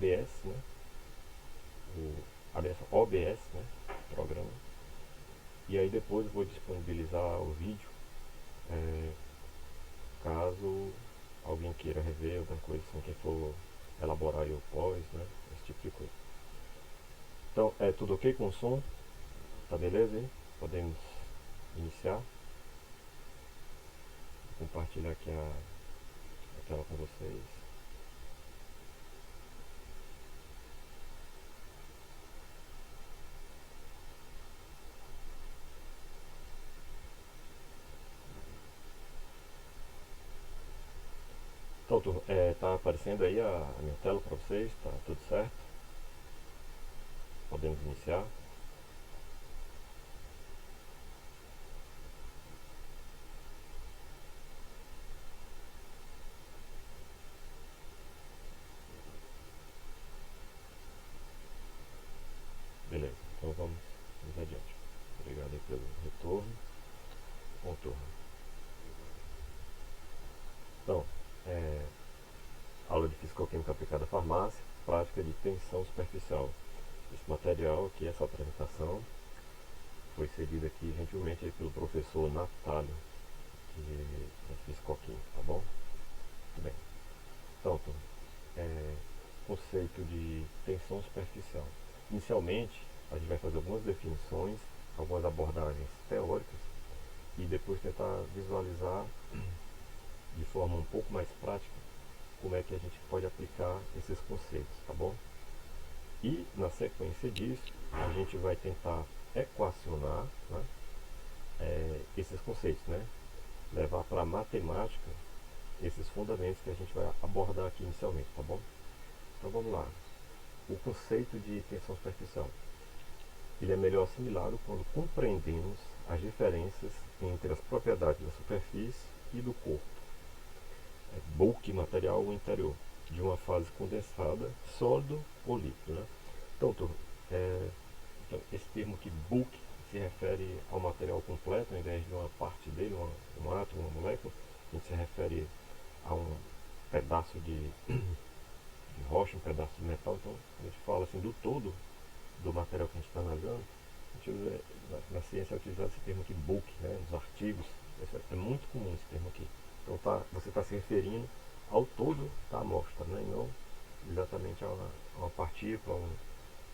ABS, né? Aliás, OBS, né? Programa. E aí depois eu vou disponibilizar o vídeo, é, caso alguém queira rever alguma coisa assim, quem for elaborar aí o pós, né? Esse tipo de coisa. Então, é tudo ok com o som? Tá beleza aí? Podemos iniciar. Vou compartilhar aqui a tela com vocês. Então, tá aparecendo aí a minha tela para vocês, tá tudo certo? Podemos iniciar. Beleza, então vamos adiante. Obrigado aí pelo retorno. Bom turno. Então, é, aula de Fisicoquímica aplicada à farmácia, prática de tensão superficial. Esse material aqui, essa apresentação, foi cedida aqui gentilmente aí pelo professor Natalio, que é Fisicoquímica, tá bom? Muito bem. Então, turma, conceito de tensão superficial. Inicialmente, a gente vai fazer algumas definições, algumas abordagens teóricas e depois tentar visualizar de forma um pouco mais prática como é que a gente pode aplicar esses conceitos, tá bom? E na sequência disso, a gente vai tentar equacionar, né, esses conceitos, né? Levar para a matemática esses fundamentos que a gente vai abordar aqui inicialmente, tá bom? Então vamos lá. O conceito de tensão superficial. Ele é melhor assimilado quando compreendemos as diferenças entre as propriedades da superfície e do corpo. Bulk, material ou interior, de uma fase condensada, sólido ou líquido, né? Então, então, esse termo aqui, bulk, se refere ao material completo, ao invés de uma parte dele, um átomo, uma molécula. A gente se refere a um pedaço de rocha, um pedaço de metal. Então, a gente fala assim do todo do material que a gente está analisando. A gente usa, na ciência é utilizado esse termo aqui, bulk, né, nos artigos. É muito comum esse termo aqui. Então você está se referindo ao todo da amostra, né, e não exatamente a uma partícula,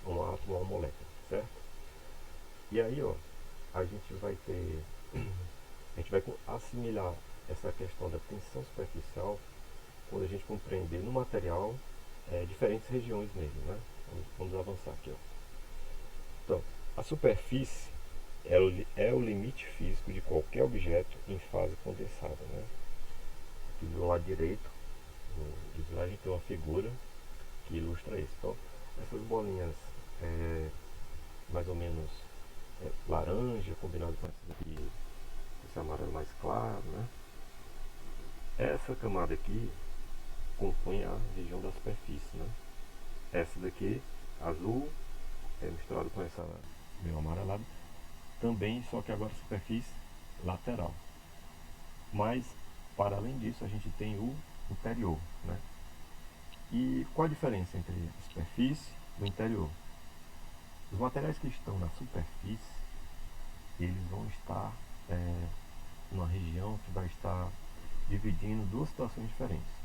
a um átomo, a uma molécula, certo? E aí, ó, a gente vai ter, a gente vai assimilar essa questão da tensão superficial quando a gente compreender no material diferentes regiões nele, né? Vamos avançar aqui, ó. Então, a superfície é o limite físico de qualquer objeto em fase condensada, né? Aqui do lado direito do slide a gente tem uma figura que ilustra isso. Então, essas bolinhas mais ou menos laranja, combinado com esse amarelo mais claro, né? Essa camada aqui compõe a região da superfície, né? Essa daqui, azul, misturado com essa meio amarelada, também, só que agora superfície lateral. Mas, para além disso, a gente tem o interior, né? E qual a diferença entre a superfície e o interior? Os materiais que estão na superfície, eles vão estar numa região que vai estar dividindo duas situações diferentes.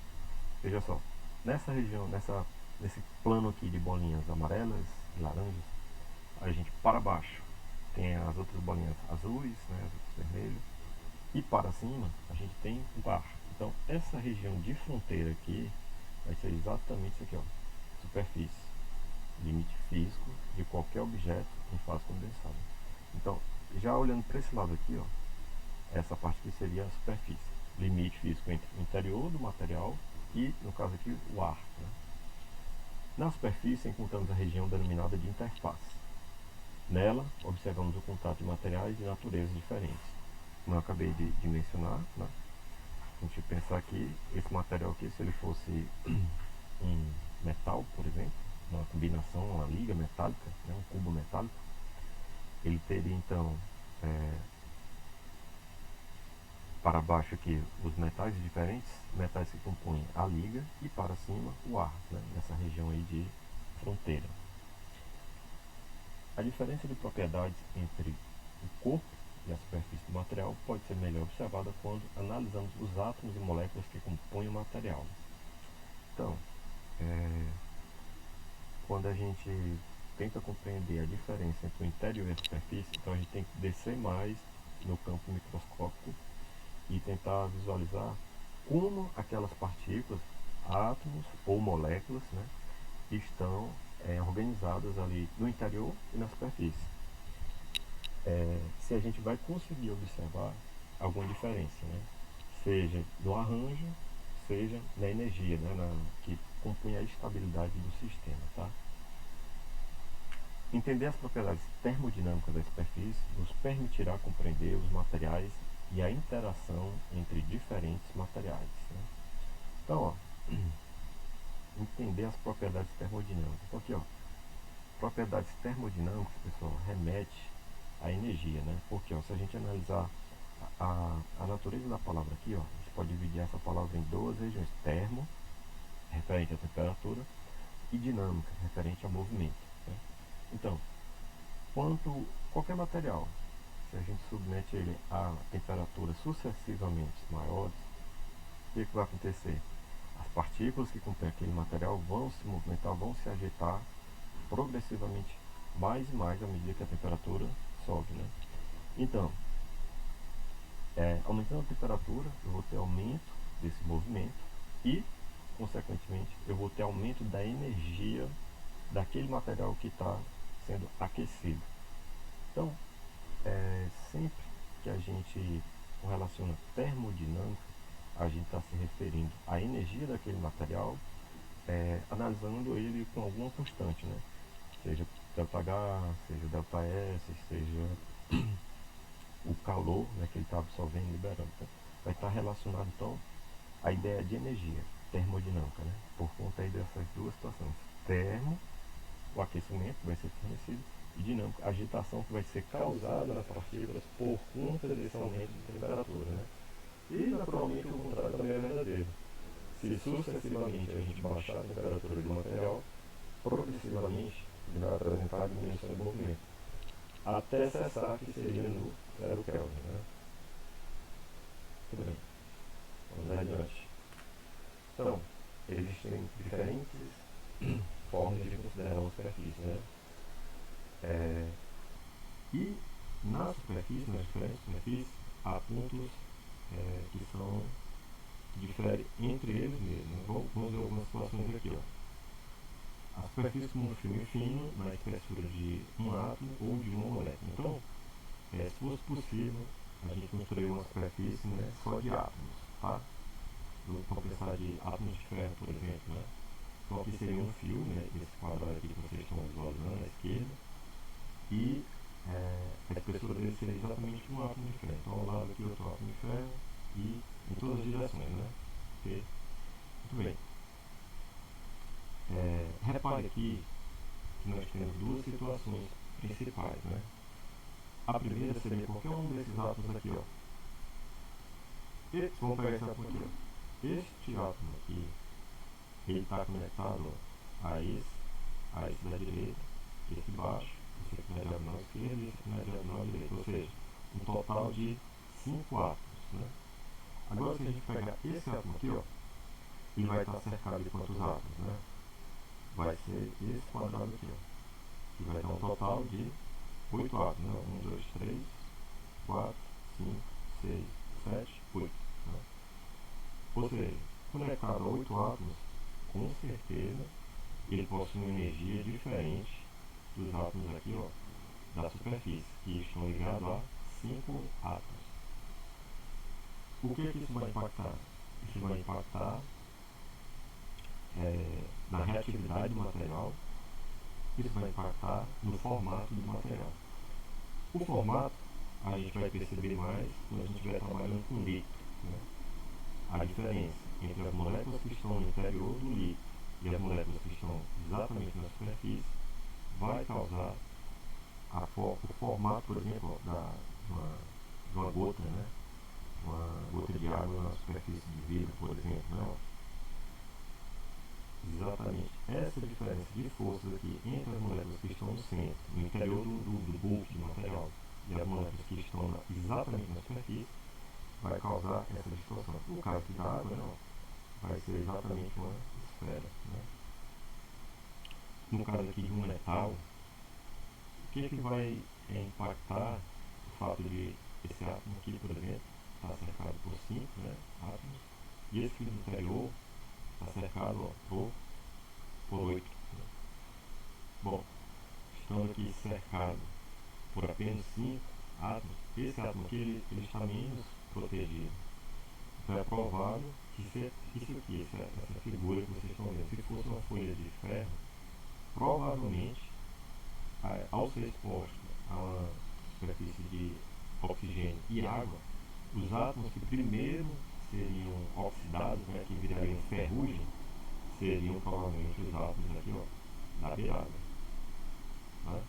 Veja só, nessa região, nesse plano aqui de bolinhas amarelas e laranjas, a gente para baixo tem as outras bolinhas azuis, né, as outras vermelhas, e para cima a gente tem o ar. Então essa região de fronteira aqui vai ser exatamente isso aqui, ó, superfície, limite físico de qualquer objeto em fase condensada. Então, já olhando para esse lado aqui, ó, essa parte aqui seria a superfície, limite físico entre o interior do material e, no caso aqui, o ar, né? Na superfície encontramos a região denominada de interface. Nela, observamos o contato de materiais de naturezas diferentes. Como eu acabei de mencionar, né? A gente pensar que esse material aqui, se ele fosse um metal, por exemplo, uma combinação, uma liga metálica, né, um cubo metálico, ele teria então Para baixo aqui os metais diferentes, metais que compõem a liga, e para cima o ar, né, nessa região aí de fronteira. A diferença de propriedades entre o corpo e a superfície do material pode ser melhor observada quando analisamos os átomos e moléculas que compõem o material. Então, quando a gente tenta compreender a diferença entre o interior e a superfície, então a gente tem que descer mais no campo microscópico e tentar visualizar como aquelas partículas, átomos ou moléculas, né, estão organizadas ali no interior e na superfície. Se a gente vai conseguir observar alguma diferença, né, seja no arranjo, seja na energia, né, que compõe a estabilidade do sistema. Tá? Entender as propriedades termodinâmicas da superfície nos permitirá compreender os materiais e a interação entre diferentes materiais. Né? Então, ó, entender as propriedades termodinâmicas. Então, aqui, ó, propriedades termodinâmicas, pessoal, remete à energia, né? Porque, ó, se a gente analisar a natureza da palavra aqui, ó, a gente pode dividir essa palavra em duas regiões: termo, referente à temperatura, e dinâmica, referente ao movimento. Né? Então, qualquer material, se a gente submete ele a temperaturas sucessivamente maiores, o que vai acontecer? As partículas que compõem aquele material vão se movimentar, vão se agitar progressivamente mais e mais à medida que a temperatura sobe. Né? Então, aumentando a temperatura, eu vou ter aumento desse movimento e, consequentemente, eu vou ter aumento da energia daquele material que está sendo aquecido. Então, sempre que a gente relaciona termodinâmica, a gente está se referindo à energia daquele material, analisando ele com alguma constante, né? Seja ΔH, seja ΔS, seja o calor, né, que ele está absorvendo e liberando. Então, vai estar relacionado então à ideia de energia termodinâmica, né? Por conta aí dessas duas situações: termo, o aquecimento que vai ser fornecido, e dinâmica, a agitação que vai ser causada nas partículas por conta desse aumento de temperatura. Né? E naturalmente o contrário também é verdadeiro. Se sucessivamente a gente baixar a temperatura do material, progressivamente ele vai apresentar diminuição de movimento, até cessar, que seria no 0 Kelvin. Né? Muito bem, vamos adiante. Então, existem diferentes formas de considerar uma superfície. Né? E na superfície, nas diferentes superfícies, há pontos que são que diferem entre eles mesmos. Né? Vamos ver algumas situações aqui. Ó. A superfície com um filme fino na espessura de um átomo ou de uma molécula. Então, se fosse possível, a gente construir uma superfície, né, só de átomos. Tá? Vamos pensar de átomos de ferro, por exemplo. Né? Então aqui seria um fio, né, esse quadrado aqui que vocês estão visualizando à esquerda, e a espessura dele seria exatamente um átomo de ferro. Então ao lado aqui outro átomo de ferro, e em todas as direções, né? Okay? Muito bem. Repare aqui que nós temos duas situações principais, né? A primeira seria qualquer um desses átomos aqui, ó. Vamos pegar esse átomo aqui, ó. Este átomo aqui, ele está conectado a esse da direita, esse baixo, esse aqui na diagonal esquerda e esse aqui na diagonal direita. Ou seja, um total de 5 átomos, né? Agora, se a gente pegar esse átomo aqui, ó, ele vai estar cercado de quantos átomos, né? Vai ser esse quadrado aqui, ó, que vai dar um total de 8 átomos, né? 1, 2, 3, 4, 5, 6, 7, 8. Né? Ou seja, conectado a 8 átomos, com certeza ele possui uma energia diferente dos átomos aqui, ó, da superfície, que estão ligados a 5 átomos. O que isso vai impactar? Isso vai impactar na reatividade do material, isso vai impactar no formato do material. O formato a gente vai perceber mais quando a gente estiver trabalhando com líquido. Né? A diferença entre as moléculas que estão no interior do líquido e as moléculas que estão exatamente na superfície vai causar o formato, por exemplo, de uma gota, né? Uma de água na superfície de vidro, por exemplo, né? Exatamente essa diferença de forças aqui entre as moléculas que estão no centro, no interior do bulk do material, e as moléculas que estão exatamente na superfície, vai causar essa distorção. No caso aqui da água, não, vai ser exatamente uma esfera, né? No caso aqui de um metal, o que vai impactar o fato de esse átomo aqui, por exemplo, estar cercado por 5, né, átomos, e esse fio interior está cercado, ó, por 8. Né? Bom, estando aqui cercado por apenas 5 átomos, esse átomo aqui ele está menos protegido. Então é provável que isso aqui, essa figura que vocês estão vendo, se fosse uma folha de ferro, provavelmente, ao ser exposto a uma superfície de oxigênio e água, os átomos que primeiro seriam oxidados, né, que virariam ferrugem, seriam provavelmente os átomos aqui, ó, da beirada. Tá?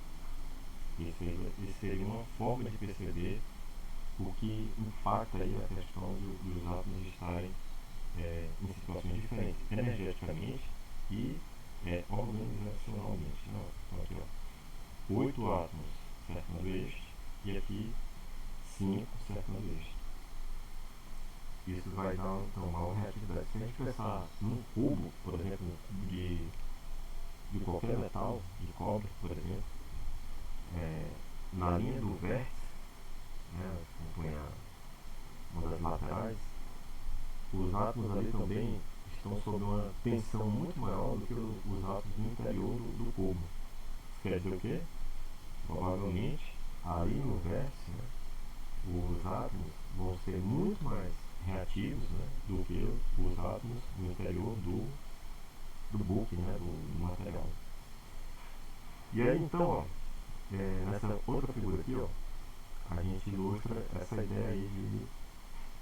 Isso seria uma forma de perceber o que impacta aí a questão dos átomos estarem em situações diferentes, energeticamente e organizacionalmente. Não, então aqui, ó, 8 átomos cercando este e aqui 5 cercando este. Isso vai dar então uma reatividade. Se a gente pensar num cubo, por exemplo, um cubo de qualquer metal, de cobre, por exemplo, na linha do vértice, né, que compõe uma das laterais, os átomos ali também estão sob uma tensão muito maior do que os átomos no interior do cubo. Isso quer dizer o quê? Provavelmente, ali no vértice, né, os átomos vão ser muito mais reativos, né, do que os átomos no interior do bulk, né, do material. E aí então, ó, nessa outra figura aqui, ó, a gente ilustra essa ideia aí de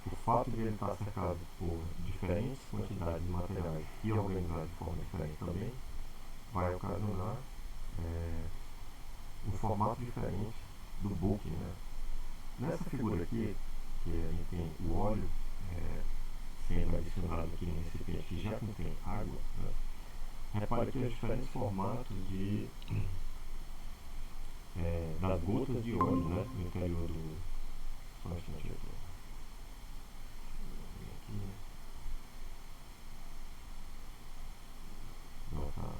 o fato de ele estar cercado por diferentes quantidades de materiais e organizado de forma diferente também vai ocasionar um formato diferente do bulk, né? Nessa figura aqui, que a gente tem o óleo sendo adicionado aqui nesse recipiente que já contém água, né? Repare aqui os diferentes formatos das gotas de óleo, né, no interior do... Só um instante aqui. Não, tá.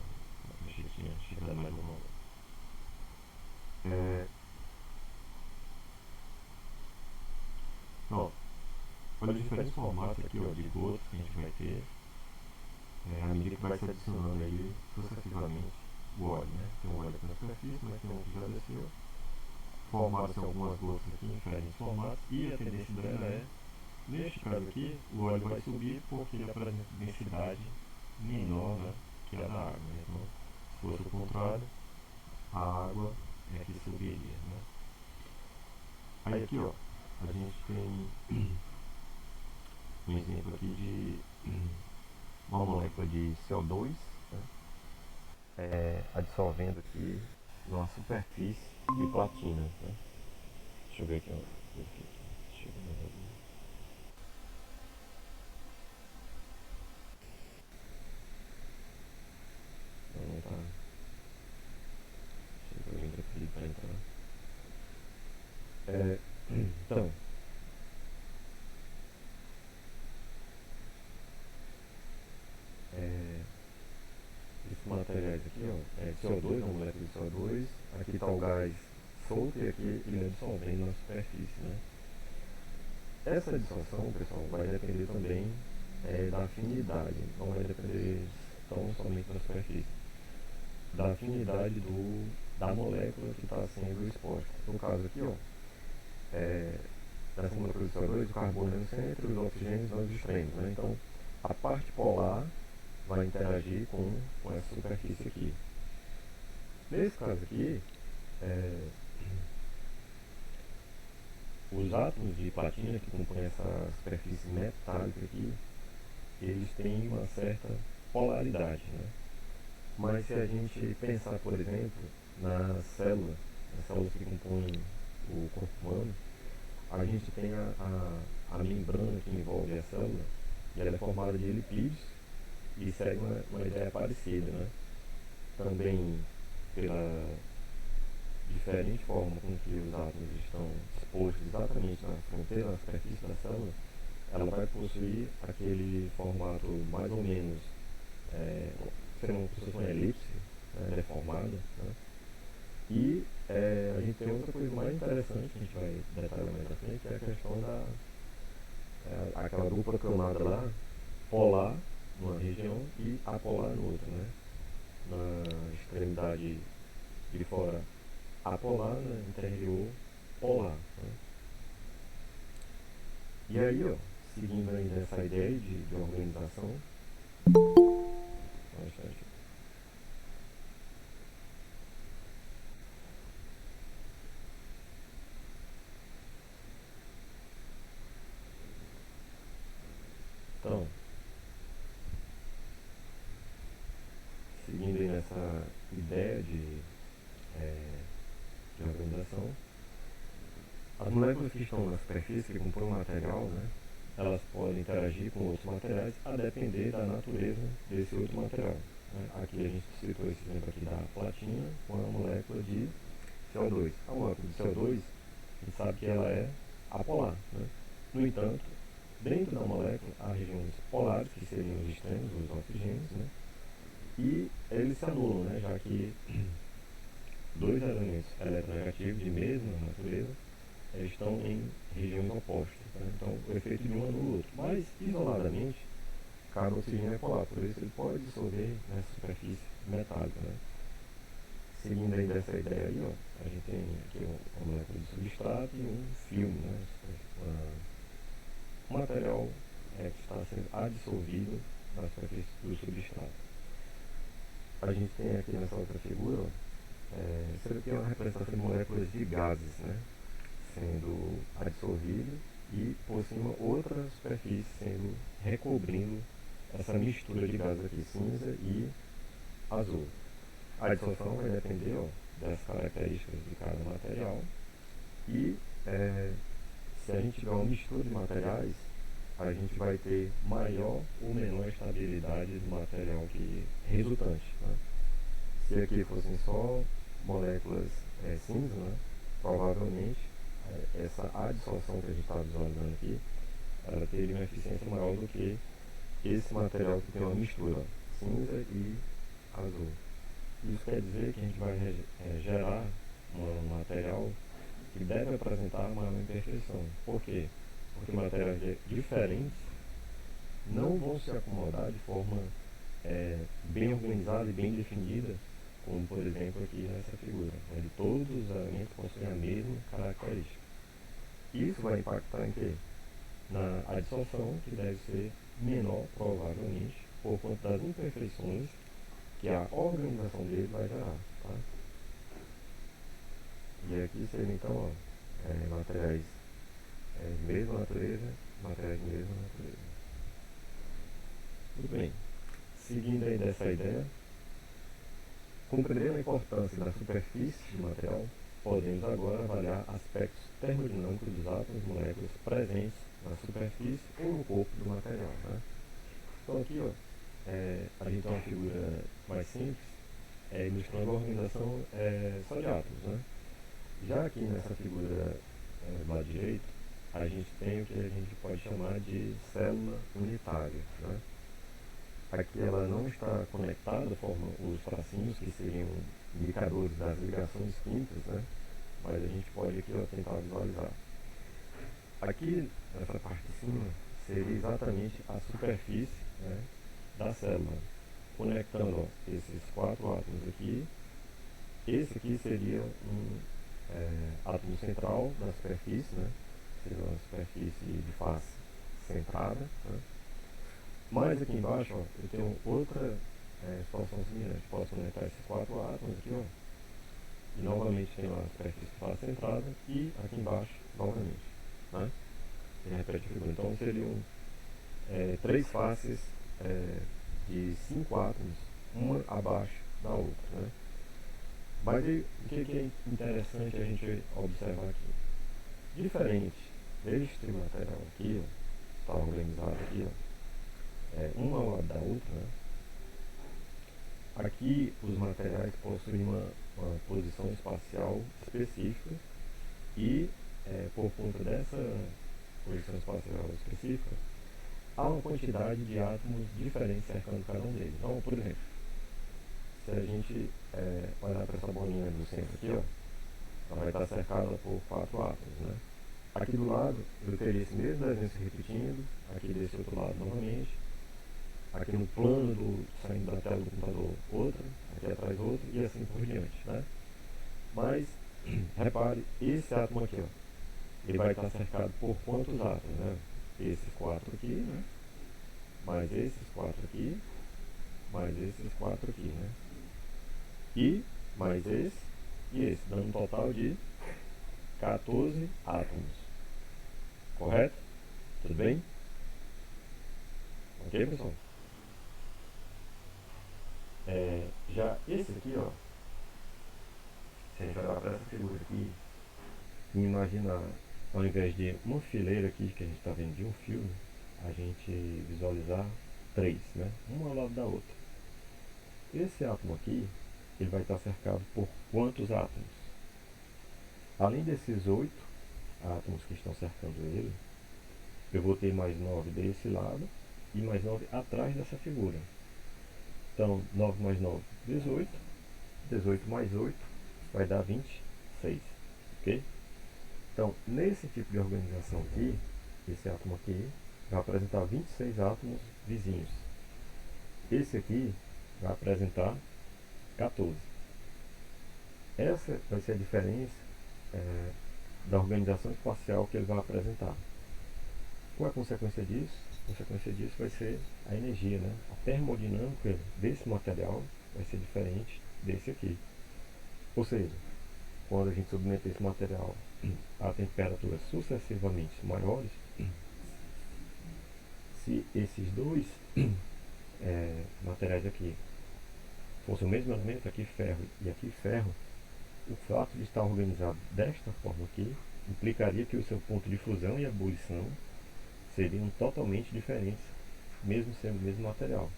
Achei que tinha chegado mais uma. Ó, olha os diferentes formatos aqui, ó, de gotas que a gente vai ter à medida que vai se adicionando aí sucessivamente o óleo, né? Tem um óleo aqui na superfície, mas tem um que já desceu. Formaram-se algumas gotas aqui em diferentes formatos e a tendência dela neste caso aqui, o óleo vai subir porque ele apresenta densidade menor, né, que a da água. Né? Então, se fosse o contrário, a água é que subiria. Né? Aí aqui, ó, a gente tem um exemplo aqui de uma molécula de CO2, né, dissolvendo aqui numa superfície de platina. Né? Deixa eu ver aqui, ó. Chega mais ali. Não tá. Deixa eu ver aqui para entrar. Então, esses materiais aqui, ó, CO2, uma molécula de CO2, aqui está o gás solto e aqui ele é dissolvendo na superfície, né? Essa dissolção, pessoal, vai depender também da afinidade, não vai depender tão somente da superfície, da afinidade da molécula que está sendo exposta. No caso aqui, ó, nessa molécula de CO2, o carbono é no centro e os oxigênios nos extremos, né? Então, a parte polar vai interagir com essa superfície aqui. Nesse caso aqui, os átomos de platina que compõem essa superfície metálica aqui, eles têm uma certa polaridade, né? Mas se a gente pensar, por exemplo, nas células que compõem o corpo humano, a gente tem a membrana que envolve a célula, e ela é formada de lipídios e segue uma ideia parecida, né? Também pela diferente forma com que os átomos estão dispostos exatamente na fronteira, na superfície da célula, ela vai possuir aquele formato mais ou menos, sendo como se fosse uma elipse, né, deformada, né? E a gente tem outra coisa mais interessante que a gente vai detalhar mais à frente, que é a questão aquela dupla camada lá, polar numa região e apolar no outra, né? Na extremidade de fora apolar, no interior polar, né? E aí, ó, seguindo ainda essa ideia de organização, só um instante. Então, seguindo aí nessa ideia de organização, as moléculas que estão na superfície, que compõem o material, né, elas podem interagir com outros materiais a depender da natureza desse outro material, né? Aqui a gente citou esse exemplo aqui da platina com a molécula de CO2. A molécula de CO2, a gente sabe que ela é apolar, né? No entanto, dentro da molécula há regiões polares, que seriam os extremos, os oxigênios, né? E eles se anulam, né? Já que dois elementos eletronegativos de mesma natureza estão em regiões opostas, né? Então o efeito de um anula o outro. Mas isoladamente, cada oxigênio é polar, por isso ele pode dissolver nessa superfície metálica, né? Seguindo aí dessa ideia aí, ó, a gente tem aqui uma molécula de substrato e um filme, né? Um material que está sendo adsorvido na superfície do substrato. A gente tem aqui nessa outra figura, isso aqui é uma representação de moléculas de gases, né? Sendo adsorvido e por cima outra superfície sendo recobrindo essa mistura de gases aqui, cinza e azul. A dissolução vai depender, ó, das características de cada material e se a gente tiver uma mistura de materiais, a gente vai ter maior ou menor estabilidade do material que resultante, né? Se aqui fossem só moléculas cinza, né, provavelmente essa adsorção que a gente está visualizando aqui, ela teria uma eficiência maior do que esse material que tem uma mistura cinza e azul. Isso quer dizer que a gente vai gerar um material que deve apresentar maior imperfeição. Por quê? Porque materiais diferentes não vão se acomodar de forma bem organizada e bem definida, como por exemplo aqui nessa figura, onde todos os elementos possuem a mesma característica. Isso vai impactar em quê? Na adsorção, que deve ser menor, provavelmente, por conta das imperfeições que a organização dele vai gerar. Tá? E aqui seria então, ó, materiais de mesma natureza, materiais de mesma natureza. Muito bem. Seguindo aí dessa ideia, compreendendo a importância da superfície do material, podemos agora avaliar aspectos termodinâmicos dos átomos e moléculas presentes na superfície ou no corpo do material, né? Então aqui, ó, a gente tem uma figura mais simples, ilustrando a organização só de átomos, né? Já aqui nessa figura do lado direito, a gente tem o que a gente pode chamar de célula unitária, né? Aqui ela não está conectada, forma os tracinhos que seriam indicadores das ligações químicas, né? Mas a gente pode aqui, ó, tentar visualizar. Aqui, nessa parte de cima, seria exatamente a superfície, né, da célula, conectando, ó, esses quatro átomos aqui. Esse aqui seria um átomo central da superfície, né? Seria uma superfície de face centrada, né? Mas aqui embaixo, ó, eu tenho outra situação semelhante. Posso conectar esses quatro átomos aqui, ó, e novamente tem uma superfície de face centrada e aqui embaixo novamente, né? E repete a figura. Então seriam três faces de 5 átomos, uma abaixo da outra, né? Mas o que é interessante a gente observar aqui? Diferente Este material aqui, está organizado aqui, uma ao lado da outra, né? Aqui os materiais possuem uma posição espacial específica e, por conta dessa posição espacial específica, há uma quantidade de átomos diferentes cercando cada um deles. Então, por exemplo, se a gente olhar para essa bolinha do centro aqui, ó, ela vai estar cercada por 4 átomos, né? Aqui do lado eu teria esse mesmo desenho se repetindo, aqui desse outro lado novamente, aqui no plano saindo da tela do computador outro, aqui atrás outro e assim por diante, né? Mas, repare, esse átomo aqui, ó, ele vai estar cercado por quantos átomos, né? Esses 4 aqui, né? Mais esses 4 aqui, mais esses 4 aqui, né? E mais esse e esse, dando um total de 14 átomos. Correto? Tudo bem? Ok, pessoal? Já esse aqui, ó, se a gente olhar para essa figura aqui e imaginar, ao invés de uma fileira aqui que a gente está vendo de um fio, a gente visualizar 3, né? Uma ao lado da outra. Esse átomo aqui, ele vai estar cercado por quantos átomos? Além desses 8 átomos que estão cercando ele, eu vou ter mais 9 desse lado e mais 9 atrás dessa figura. Então, 9 mais 9, 18. 18 mais 8 vai dar 26. Ok? Então, nesse tipo de organização aqui, esse átomo aqui vai apresentar 26 átomos vizinhos. Esse aqui vai apresentar 14. Essa vai ser a diferença da organização espacial que ele vai apresentar. Qual é a consequência disso? A consequência disso vai ser a energia, né? A termodinâmica desse material vai ser diferente desse aqui. Ou seja, quando a gente submeter esse material a temperaturas sucessivamente maiores, se esses dois materiais aqui fossem o mesmo elemento, aqui ferro e aqui ferro, o fato de estar organizado desta forma aqui implicaria que o seu ponto de fusão e ebulição seriam totalmente diferentes, mesmo sendo o mesmo material.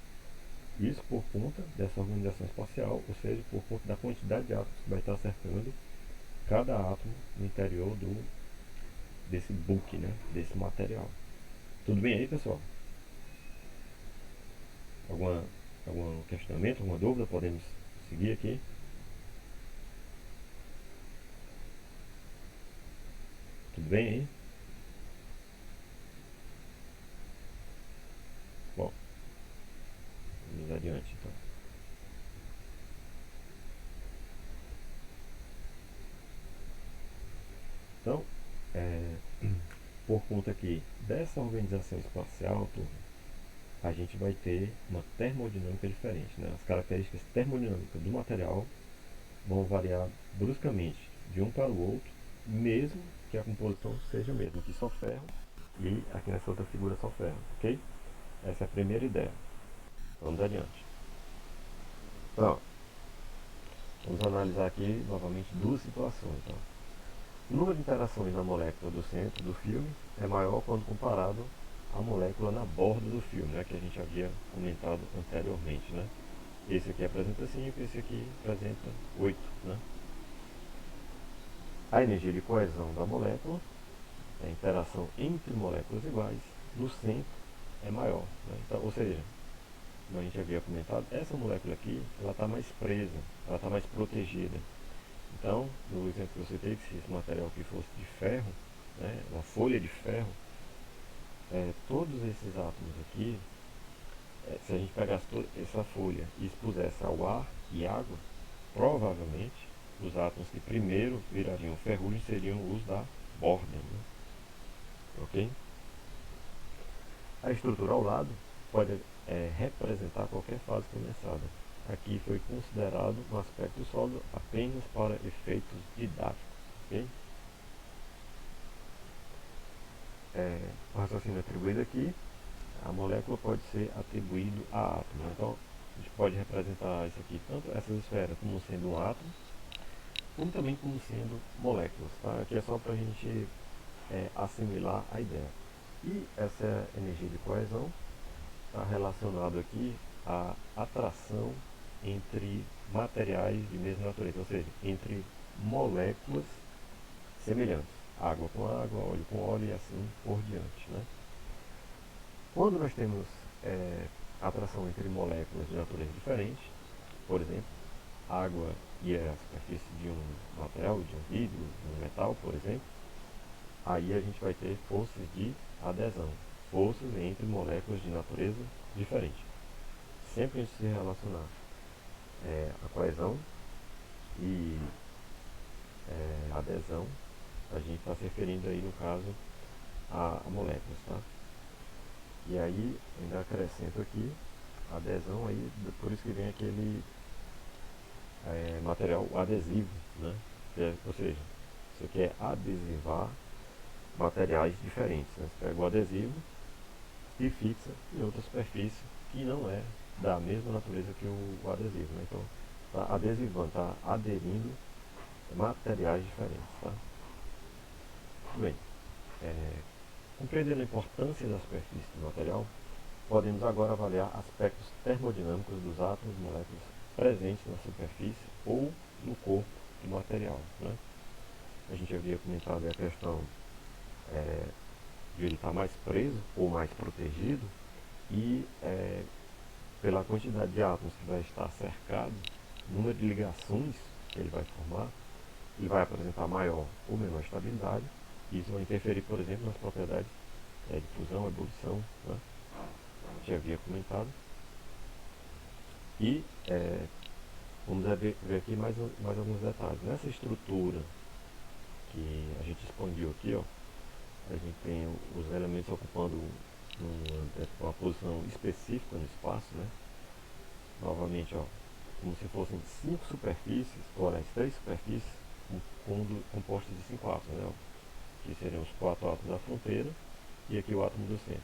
Isso por conta dessa organização espacial, ou seja, por conta da quantidade de átomos que vai estar cercando cada átomo no interior desse bulk, né, desse material. Tudo bem aí, pessoal? Algum questionamento, alguma dúvida? Podemos seguir aqui. Tudo bem aí? Bom, vamos adiante então. Então, por conta aqui dessa organização espacial, turma, a gente vai ter uma termodinâmica diferente, né? As características termodinâmicas do material vão variar bruscamente de um para o outro, mesmo que a composição seja a mesma, aqui só ferro e aqui nessa outra figura só ferro, ok? Essa é a primeira ideia. Vamos adiante. Então, vamos analisar aqui novamente duas situações. Então, o número de interações na molécula do centro do filme é maior quando comparado à molécula na borda do filme, né, que a gente havia comentado anteriormente. Né? Esse aqui apresenta 5, esse aqui apresenta 8. Né? A energia de coesão da molécula, a interação entre moléculas iguais, no centro é maior. Né? Então, ou seja, como a gente havia comentado, essa molécula aqui ela está mais presa, ela está mais protegida. Então, no exemplo que eu citei, que se esse material aqui fosse de ferro, né, uma folha de ferro, todos esses átomos aqui, se a gente pegasse toda essa folha e expusesse ao ar e água, provavelmente os átomos que primeiro virariam ferrugem seriam os da borda. Né? Ok? A estrutura ao lado pode representar qualquer fase condensada. Aqui foi considerado um aspecto sólido apenas para efeitos didáticos. Okay? O raciocínio atribuído aqui, a molécula pode ser atribuído a átomo. Então, a gente pode representar isso aqui, tanto essas esferas como sendo um átomo, como também como sendo moléculas. Tá? Aqui é só para a gente assimilar a ideia. E essa energia de coesão está relacionada aqui à atração entre materiais de mesma natureza, ou seja, entre moléculas semelhantes, água com água, óleo com óleo e assim por diante, né? Quando nós temos atração entre moléculas de natureza diferente, por exemplo, água e a superfície de um material, de um vidro, de um metal, por exemplo, aí a gente vai ter forças de adesão, forças entre moléculas de natureza diferente. Sempre a gente se relacionar a coesão e adesão, a gente está se referindo aí no caso a moléculas, tá? E aí ainda acrescento aqui a adesão aí, por isso que vem aquele material adesivo, né? Ou seja, você quer adesivar materiais diferentes, né? Você pega o adesivo e fixa em outra superfície que não é da mesma natureza que o adesivo, né? Então está adesivando, está aderindo materiais diferentes, tá? Muito bem. Compreendendo a importância da superfície do material, podemos agora avaliar aspectos termodinâmicos dos átomos e moléculas presentes na superfície ou no corpo do material, né? A gente havia comentado a questão de ele estar mais preso ou mais protegido e pela quantidade de átomos que vai estar cercado, o número de ligações que ele vai formar, ele vai apresentar maior ou menor estabilidade. Isso vai interferir, por exemplo, nas propriedades de fusão, ebulição, né? Já havia comentado. E vamos ver aqui mais alguns detalhes. Nessa estrutura que a gente expandiu aqui, ó, a gente tem os elementos ocupando uma posição específica no espaço, né? Novamente, ó, como se fossem 5 superfícies, ou aliás, 3 superfícies compostas de 5 átomos, né? Que seriam os 4 átomos da fronteira e aqui o átomo do centro.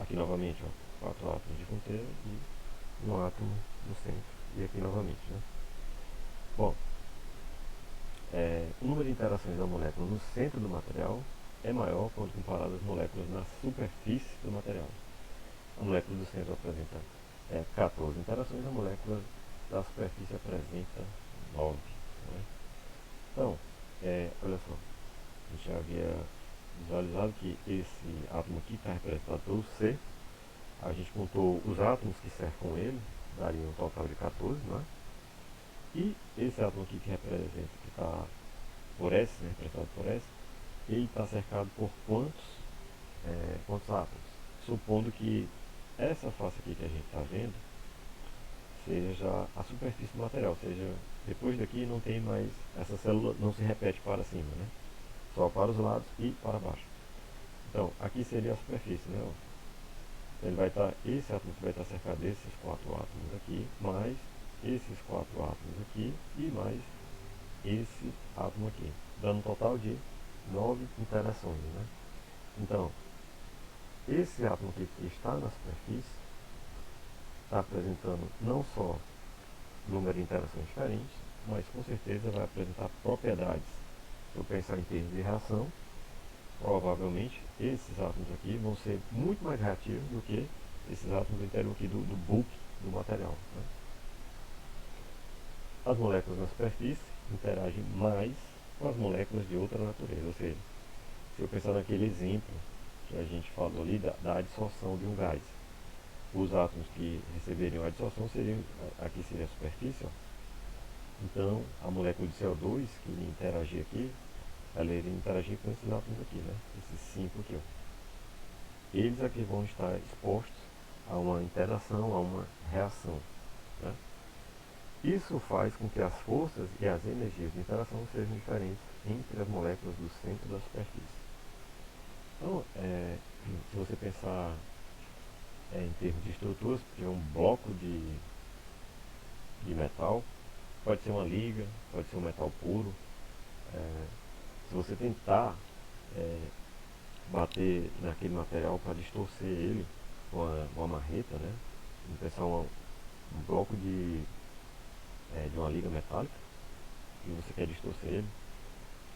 Aqui novamente, ó, 4 átomos de fronteira e um átomo no centro. E aqui novamente, né? Bom, o número de interações da molécula no centro do material é maior quando comparado às moléculas na superfície do material. A molécula do centro apresenta 14 interações, a molécula da superfície apresenta 9. Né? Então, olha só, a gente já havia visualizado que esse átomo aqui está representado pelo C. A gente contou os átomos que cercam ele, daria um total de 14, né? E esse átomo aqui que representa, que está por S, né, representado por S, ele está cercado por quantos átomos? Supondo que essa face aqui que a gente está vendo seja a superfície do material, ou seja, depois daqui não tem mais, essa célula não se repete para cima, né? Só para os lados e para baixo. Então, aqui seria a superfície, né? Ele vai estar, esse átomo vai estar cercado desses 4 átomos aqui, mais esses 4 átomos aqui e mais esse átomo aqui, dando um total de 9 interações, né? Então, esse átomo aqui que está na superfície está apresentando não só número de interações diferentes, mas com certeza vai apresentar propriedades. Se eu pensar em termos de reação, provavelmente esses átomos aqui vão ser muito mais reativos do que esses átomos do interior aqui do bulk do material, né? As moléculas na superfície interagem mais com as moléculas de outra natureza, ou seja, se eu pensar naquele exemplo que a gente falou ali da adsorção de um gás, os átomos que receberiam a adsorção seriam, aqui seria a superfície, ó. Então a molécula de CO2 que iria interagir aqui, ela iria interagir com esses átomos aqui, né? Esses 5 aqui, ó. Eles aqui vão estar expostos a uma interação, a uma reação, né? Isso faz com que as forças e as energias de interação sejam diferentes entre as moléculas do centro da superfície. Então, se você pensar em termos de estruturas, porque um bloco de metal pode ser uma liga, pode ser um metal puro. Se você tentar bater naquele material para distorcer ele com uma marreta, né? Vamos pensar um bloco de uma liga metálica e você quer distorcer ele,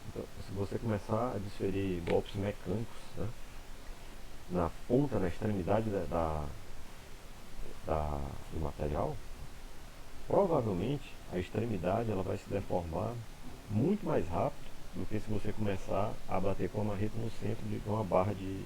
Então, se você começar a desferir golpes mecânicos, né, na ponta, na extremidade do material, provavelmente a extremidade ela vai se deformar muito mais rápido do que se você começar a bater com a marreta no centro de uma barra de.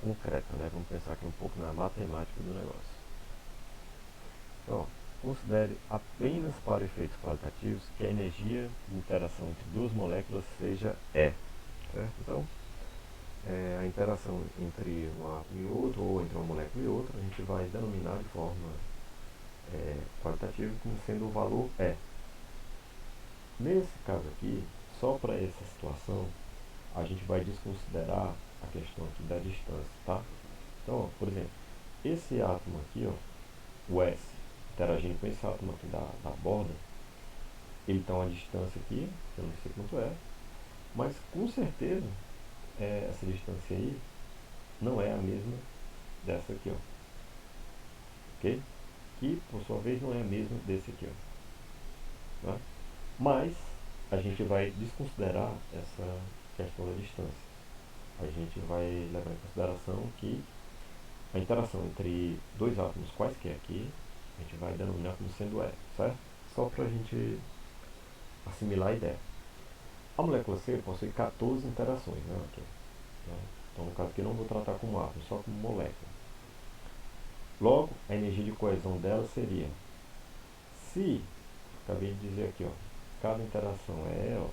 Concreta, né? Vamos pensar aqui um pouco na matemática do negócio. Então, considere apenas para efeitos qualitativos que a energia de interação entre duas moléculas seja E. Certo? Então, a interação entre um átomo e outro, ou entre uma molécula e outra, a gente vai denominar de forma qualitativa como sendo o valor E. Nesse caso aqui, só para essa situação, a gente vai desconsiderar a questão aqui da distância, tá? Então, ó, por exemplo, esse átomo aqui, ó, o S, interagindo com esse átomo aqui da borda, ele está a uma distância aqui, que eu não sei quanto é, mas com certeza essa distância aí não é a mesma dessa aqui, ó, ok? Que por sua vez não é a mesma desse aqui, ó, tá? Mas a gente vai desconsiderar essa questão da distância. A gente vai levar em consideração que a interação entre dois átomos quaisquer aqui, a gente vai denominar como sendo E, certo? Só para a gente assimilar a ideia. A molécula C possui 14 interações, né, aqui, né? Então, no caso aqui, eu não vou tratar como átomo, só como molécula. Logo, a energia de coesão dela seria, se, acabei de dizer aqui, ó, cada interação é E, ó,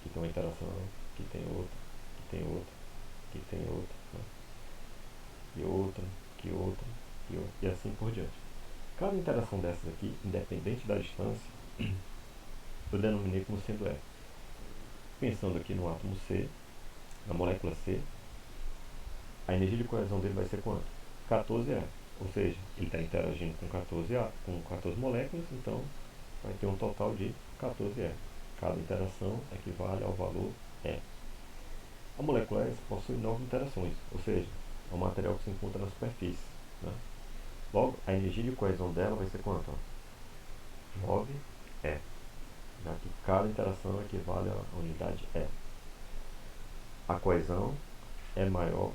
que tem uma interação, que tem outra, que tem outra, que tem outra, né? E outra, que outra, que outra, e assim por diante. Cada interação dessas aqui, independente da distância, eu denominei como sendo E. Pensando aqui no átomo C, na molécula C, a energia de coesão dele vai ser quanto? 14E. Ou seja, ele está interagindo com 14 moléculas, então vai ter um total de 14E. Cada interação equivale ao valor E. A molécula S possui 9 interações, ou seja, é um material que se encontra na superfície, né? Logo, a energia de coesão dela vai ser quanto? 9E. Já que cada interação equivale à unidade E. A coesão é maior,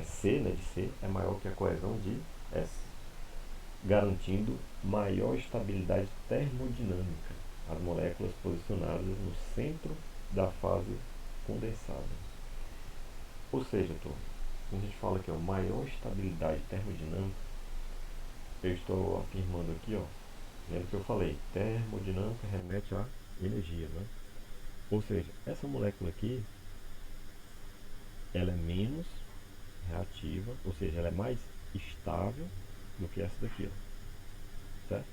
C, né, de C, é maior que a coesão de S, garantindo maior estabilidade termodinâmica às moléculas posicionadas no centro da fase condensada. Ou seja, quando a gente fala que maior estabilidade termodinâmica, eu estou afirmando aqui, ó, lembra que eu falei, termodinâmica remete à energia, né? Ou seja, essa molécula aqui, ela é menos reativa, ou seja, ela é mais estável do que essa daqui, ó, certo?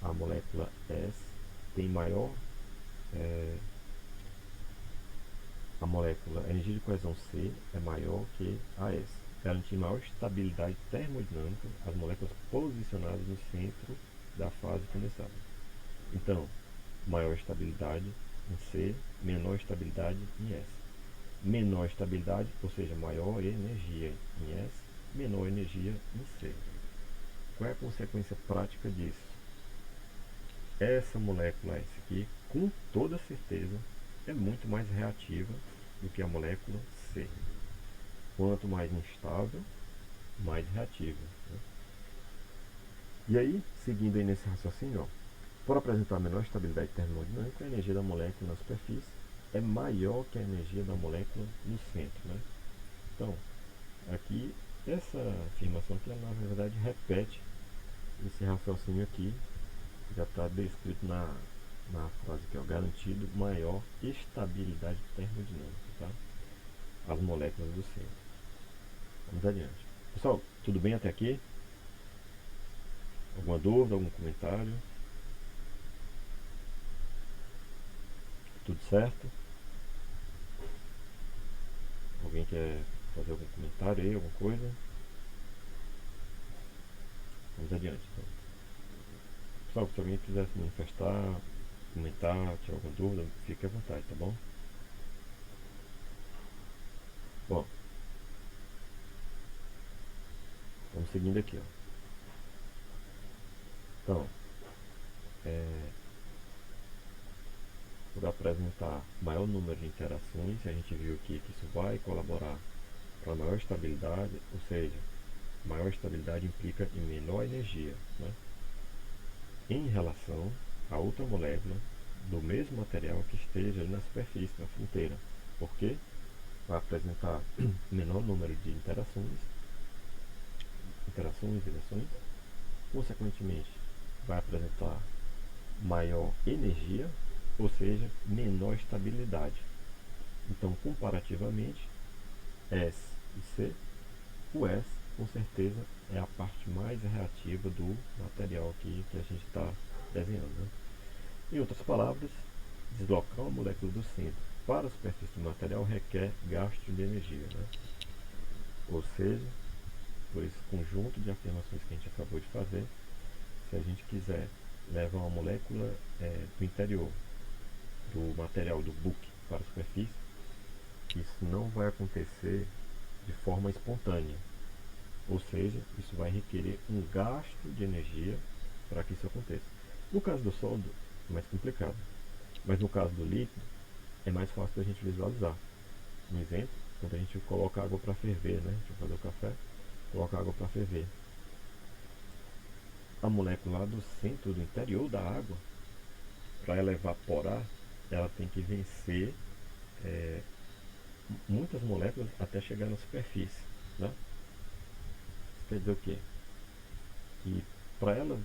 A molécula S tem maior, a energia de coesão C é maior que a S, garantindo maior estabilidade termodinâmica às moléculas posicionadas no centro da fase condensada. Então, maior estabilidade em C, menor estabilidade em S. Menor estabilidade, ou seja, maior energia em S, menor energia em C. Qual é a consequência prática disso? Essa molécula S aqui, com toda certeza, é muito mais reativa do que a molécula C. Quanto mais instável, mais reativa, né? E aí, seguindo aí nesse raciocínio, ó, por apresentar menor estabilidade termodinâmica, a energia da molécula na superfície é maior que a energia da molécula no centro, né? Então, aqui, essa afirmação aqui, na verdade, repete esse raciocínio aqui, já está descrito na frase que é o garantido maior estabilidade termodinâmica, tá? As moléculas do centro. Vamos adiante. Pessoal, tudo bem até aqui? Alguma dúvida, algum comentário? Tudo certo? Alguém quer fazer algum comentário aí, alguma coisa? Vamos adiante, então. Pessoal, se alguém quiser se manifestar, comentar, tirar alguma dúvida, fique à vontade, tá bom? Bom, vamos seguindo aqui, ó. Então, por apresentar maior número de interações, a gente viu aqui que isso vai colaborar para maior estabilidade, ou seja, maior estabilidade implica em menor energia, né? Em relação a outra molécula do mesmo material que esteja na superfície, na fronteira. Por quê? Vai apresentar menor número de interações, ligações, consequentemente vai apresentar maior energia, ou seja, menor estabilidade. Então, comparativamente, S e C, o S com certeza é a parte mais reativa do material aqui que a gente está desenhando, né? Em outras palavras, deslocar uma molécula do centro para a superfície do material requer gasto de energia, né? Ou seja, por esse conjunto de afirmações que a gente acabou de fazer, se a gente quiser levar uma molécula do interior do material do book para a superfície, isso não vai acontecer de forma espontânea. Ou seja, isso vai requerer um gasto de energia para que isso aconteça. No caso do sólido, é mais complicado. Mas no caso do líquido, é mais fácil da gente visualizar. Um exemplo, quando a gente coloca água para ferver, né? Deixa eu fazer o café, coloca água para ferver. A molécula lá do centro, do interior da água, para ela evaporar, ela tem que vencer muitas moléculas até chegar na superfície, né? Isso quer dizer o quê? Que para ela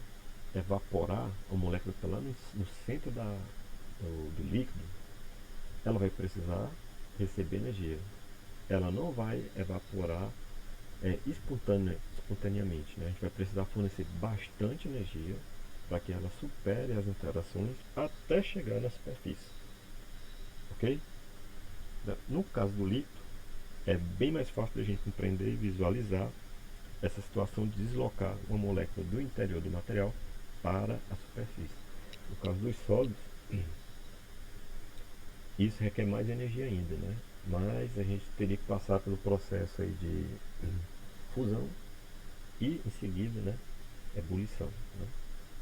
evaporar, a molécula que está lá no centro do líquido, ela vai precisar receber energia. Ela não vai evaporar espontaneamente, né? A gente vai precisar fornecer bastante energia para que ela supere as interações até chegar na superfície. Ok? No caso do líquido, é bem mais fácil de a gente compreender e visualizar essa situação de deslocar uma molécula do interior do material para a superfície. No caso dos sólidos, isso requer mais energia ainda, né? Mas a gente teria que passar pelo processo aí de fusão e em seguida, né, ebulição, né?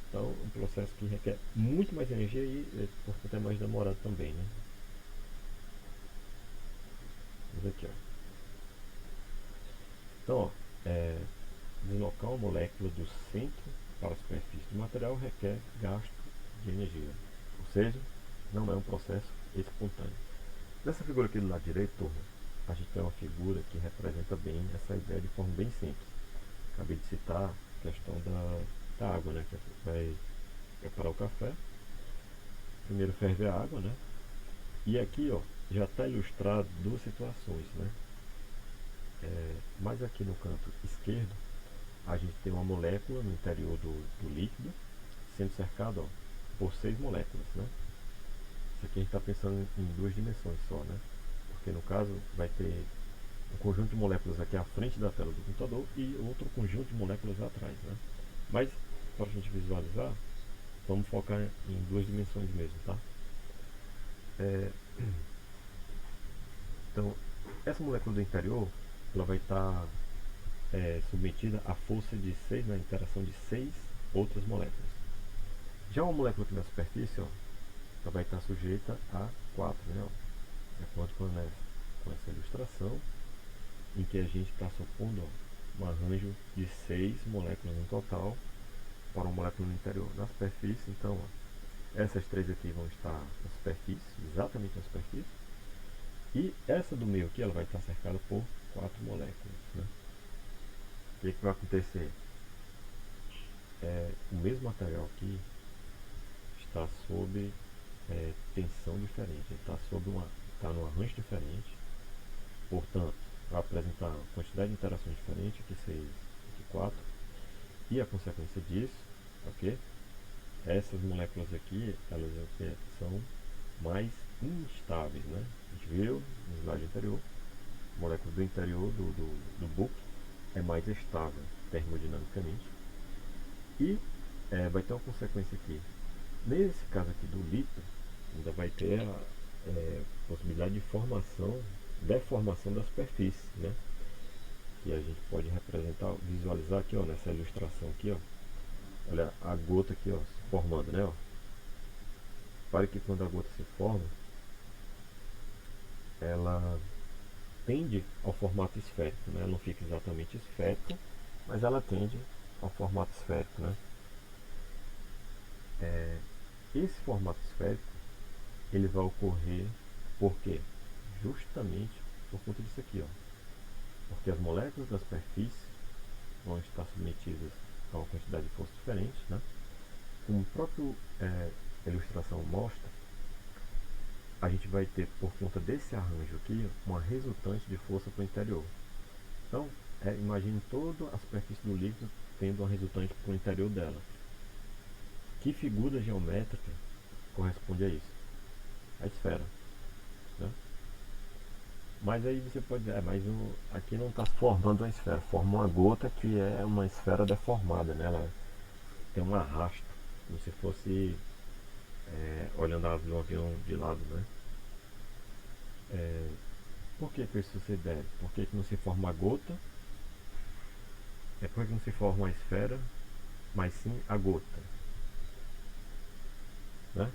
Então, um processo que requer muito mais energia e, portanto, é mais demorado também, né? Vamos aqui, ó. Então, ó, deslocar uma molécula do centro para a superfície do material requer gasto de energia, ou seja, não é um processo espontâneo. Nessa figura aqui do lado direito, turma, a gente tem uma figura que representa bem essa ideia de forma bem simples. Acabei de citar a questão da água, né? Que vai preparar o café. Primeiro ferve a água, né? E aqui, ó, já está ilustrado duas situações, né? Mas aqui no canto esquerdo, a gente tem uma molécula no interior do líquido sendo cercada, ó, por 6 moléculas, né? Isso aqui a gente está pensando em 2 dimensões só, né? Porque no caso vai ter um conjunto de moléculas aqui à frente da tela do computador e outro conjunto de moléculas atrás, né? Mas para a gente visualizar, vamos focar em 2 dimensões mesmo, tá? Então, essa molécula do interior, ela vai estar submetida à força de 6, na interação de 6 outras moléculas. Já uma molécula aqui na superfície, ó, ela vai estar sujeita a 4, né? Ó, de acordo com essa ilustração, em que a gente está supondo, ó, um arranjo de 6 moléculas no total para uma molécula no interior. Na superfície, então, ó, essas 3 aqui vão estar na superfície, exatamente na superfície, e essa do meio aqui, ela vai estar cercada por 4 moléculas, né? O que vai acontecer? O mesmo material aqui está sob tensão diferente, ele está num arranjo diferente, portanto, vai apresentar uma quantidade de interações diferente, aqui 6, aqui 4, e a consequência disso, ok? Essas moléculas aqui, elas são mais instáveis, né? A gente viu no slide anterior, moléculas do interior do bulk é mais estável termodinamicamente, e vai ter uma consequência aqui. Nesse caso aqui do líquido, ainda vai ter a possibilidade de deformação da superfície, né? Que a gente pode representar, visualizar aqui, ó, nessa ilustração aqui, ó. Olha a gota aqui, ó, se formando, né? Ó. Repare que quando a gota se forma, ela tende ao formato esférico, né? Ela não fica exatamente esférica, mas ela tende ao formato esférico, né? Esse formato esférico ele vai ocorrer por quê? Justamente por conta disso aqui, ó. Porque as moléculas da superfície vão estar submetidas a uma quantidade de força diferente, né? Como a própria ilustração mostra, a gente vai ter, por conta desse arranjo aqui, uma resultante de força para o interior. Então, imagine toda a superfície do líquido tendo uma resultante para o interior dela. Que figura geométrica corresponde a isso? A esfera, né? Mas aí você pode dizer, aqui não está formando uma esfera, forma uma gota que é uma esfera deformada, né? Ela tem um arrasto, como se fosse olhando um avião de lado, né? Por que isso sucede? Por que não se forma a gota? Por que não se forma a esfera, mas sim a gota, né?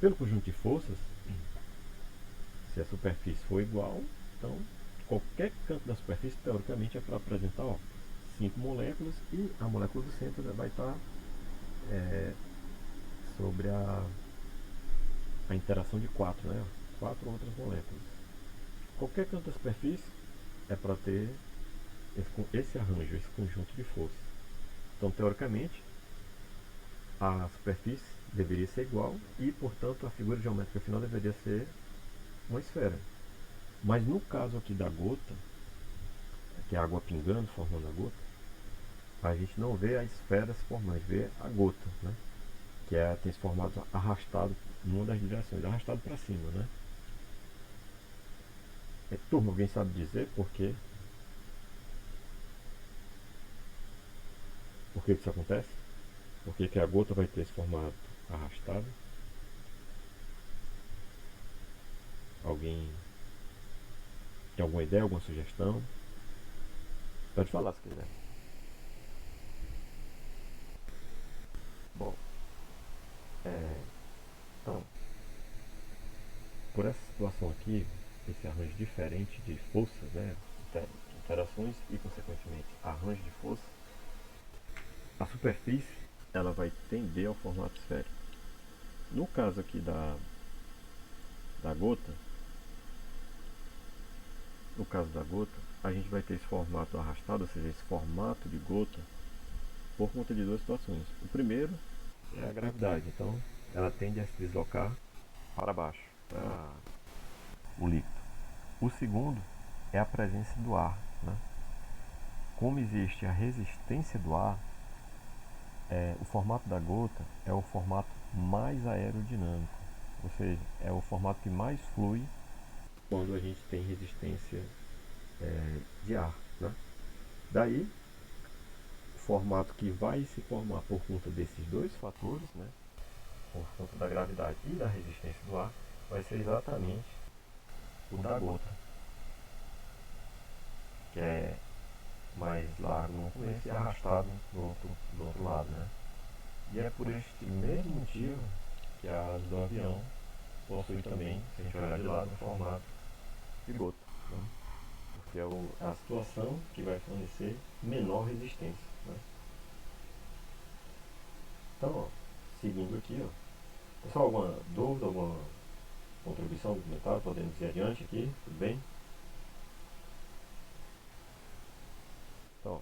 Pelo conjunto de forças, se a superfície for igual, então qualquer canto da superfície, teoricamente, é para apresentar, ó, 5 moléculas, e a molécula do centro vai estar sobre a interação de 4, né? 4 outras moléculas. Qualquer canto da superfície é para ter esse arranjo, esse conjunto de forças. Então, teoricamente, a superfície deveria ser igual e, portanto, a figura geométrica final deveria ser uma esfera. Mas no caso aqui da gota, que é a água pingando, formando a gota, a gente não vê a esfera se formando, a gente vê a gota, né? Que tem se formado arrastado numa das direções, arrastado para cima, né? Turma, alguém sabe dizer por quê? Por que isso acontece? Por que a gota vai ter se formado arrastado? Alguém tem alguma ideia, alguma sugestão? Pode falar se quiser. Bom, então, por essa situação aqui, esse arranjo diferente de forças, né? Interações e, consequentemente, arranjo de força, a superfície ela vai tender ao formato esférico. No caso aqui da gota, no caso da gota, a gente vai ter esse formato arrastado, ou seja, esse formato de gota, por conta de duas situações. O primeiro é a gravidade, então ela tende a se deslocar para baixo, para o líquido. O segundo é a presença do ar, né? Como existe a resistência do ar, o formato da gota é o formato mais aerodinâmico, ou seja, é o formato que mais flui quando a gente tem resistência de ar, né? Daí, o formato que vai se formar por conta desses dois fatores, né? Por conta da gravidade e da resistência do ar, vai ser exatamente o da gota, que é mais largo no começo e arrastado do outro lado, né? E é por este mesmo motivo que a asa do avião possui também, se a gente olhar de lado, um formato de gota, né? Porque é a situação que vai fornecer menor resistência, né? Então, ó, seguindo aqui, ó, pessoal, alguma dúvida, alguma contribuição, algum comentário, podemos ir adiante aqui, tudo bem? Então,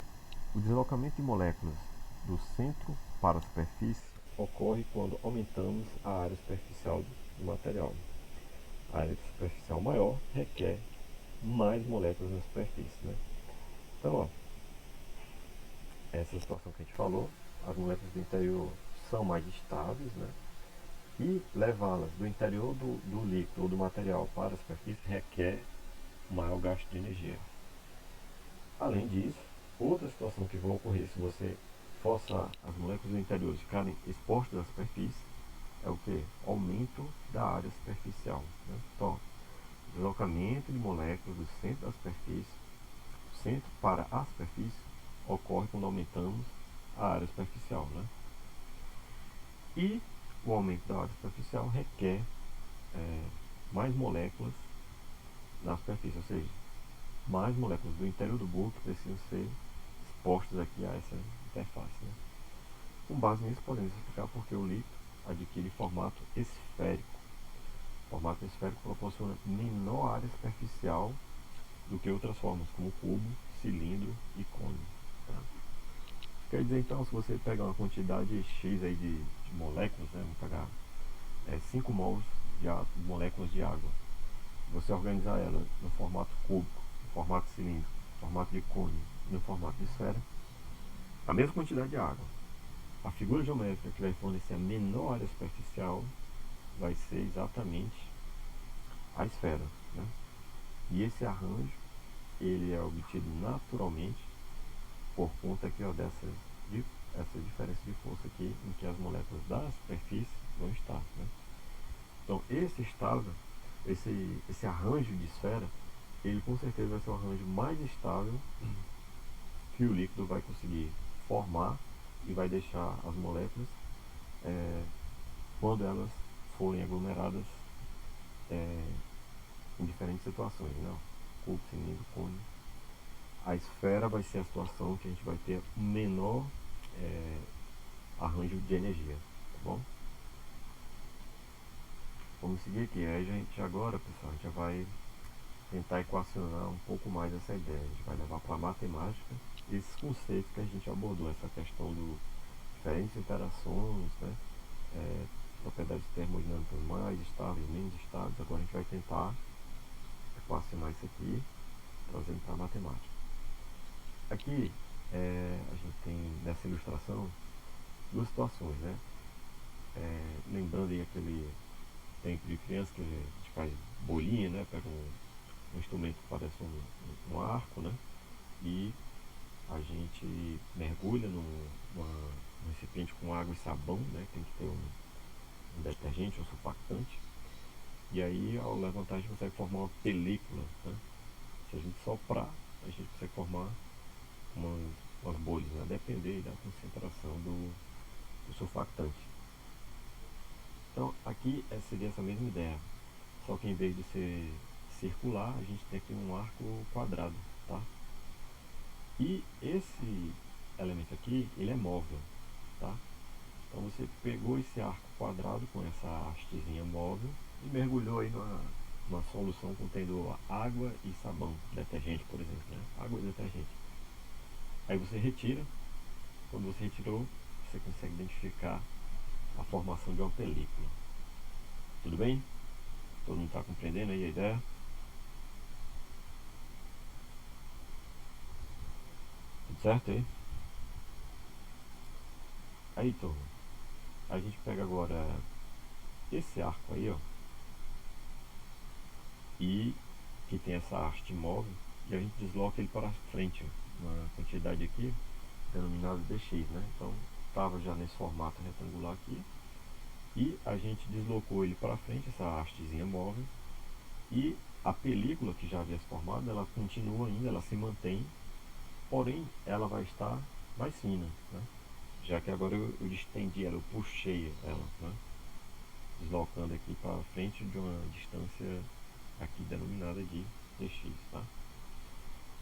o deslocamento de moléculas do centro para a superfície ocorre quando aumentamos a área superficial do material. A área superficial maior requer mais moléculas na superfície, né? Então, ó, essa situação que a gente falou, as moléculas do interior são mais estáveis, né? E levá-las do interior do líquido ou do material para a superfície requer maior gasto de energia. Além disso, outra situação que vai ocorrer se você forçar as moléculas do interior ficarem expostas à superfície é o que? Aumento da área superficial, né? Então, deslocamento de moléculas do centro da superfície, do centro para a superfície, ocorre quando aumentamos a área superficial, né? E o aumento da área superficial requer mais moléculas na superfície, ou seja, mais moléculas do interior do bolo que precisam ser expostas aqui a essa interface, né? Com base nisso, podemos explicar porque o líquido adquire formato esférico. O formato esférico proporciona menor área superficial do que outras formas, como cubo, cilindro e cone. Tá? Quer dizer, então, se você pegar uma quantidade X aí de moléculas, né, vamos pegar 5 mols de moléculas de água, você organizar ela no formato cúbico, no formato cilíndrico, no formato de cone e no formato de esfera, a mesma quantidade de água, a figura geométrica que vai fornecer a menor área superficial vai ser exatamente a esfera, né? E esse arranjo ele é obtido naturalmente por conta aqui, ó, essa diferença de força aqui em que as moléculas da superfície vão estar, né? Então esse arranjo de esfera, ele com certeza vai ser o arranjo mais estável que o líquido vai conseguir formar e vai deixar as moléculas quando elas forem aglomeradas em diferentes situações, né? Cubo, cilindro, cone. A esfera vai ser a situação que a gente vai ter menor arranjo de energia, tá bom? Vamos seguir aqui. Aí a gente agora, pessoal, a gente já vai tentar equacionar um pouco mais essa ideia. A gente vai levar para a matemática esses conceitos que a gente abordou, essa questão do diferentes interações, né? Propriedades termodinâmicas mais estáveis, menos estáveis. Agora a gente vai tentar equacionar isso aqui, trazendo para a matemática. Aqui a gente tem nessa ilustração duas situações, né? Lembrando aí aquele tempo de criança que a gente faz bolinha, né? Pega um instrumento que parece um arco, né? E a gente mergulha num recipiente com água e sabão, né? Tem que ter um detergente, um surfactante. E aí, ao levantar, a gente consegue formar uma película, né? Se a gente soprar, a gente consegue formar umas bolhas, né? Depender da concentração do surfactante. Então, aqui seria essa mesma ideia, só que em vez de ser circular, a gente tem aqui um arco quadrado, tá? E esse elemento aqui, ele é móvel, tá? Então você pegou esse arco quadrado com essa hastezinha móvel e mergulhou aí numa solução contendo água e sabão, detergente, por exemplo, né? Água e detergente. Aí você retira, quando você retirou, você consegue identificar a formação de uma película. Tudo bem? Todo mundo está compreendendo aí a ideia? Tudo certo aí? Aí, turma, a gente pega agora esse arco aí, ó, e que tem essa haste móvel, e a gente desloca ele para frente, ó, uma quantidade aqui denominada dx, né? Então estava já nesse formato retangular aqui, e a gente deslocou ele para frente, essa hastezinha móvel, e a película que já havia se formado, ela continua ainda, ela se mantém, porém ela vai estar mais fina, né? Já que agora eu estendi ela, eu puxei ela, né? Deslocando aqui para frente de uma distância aqui denominada de dx, tá?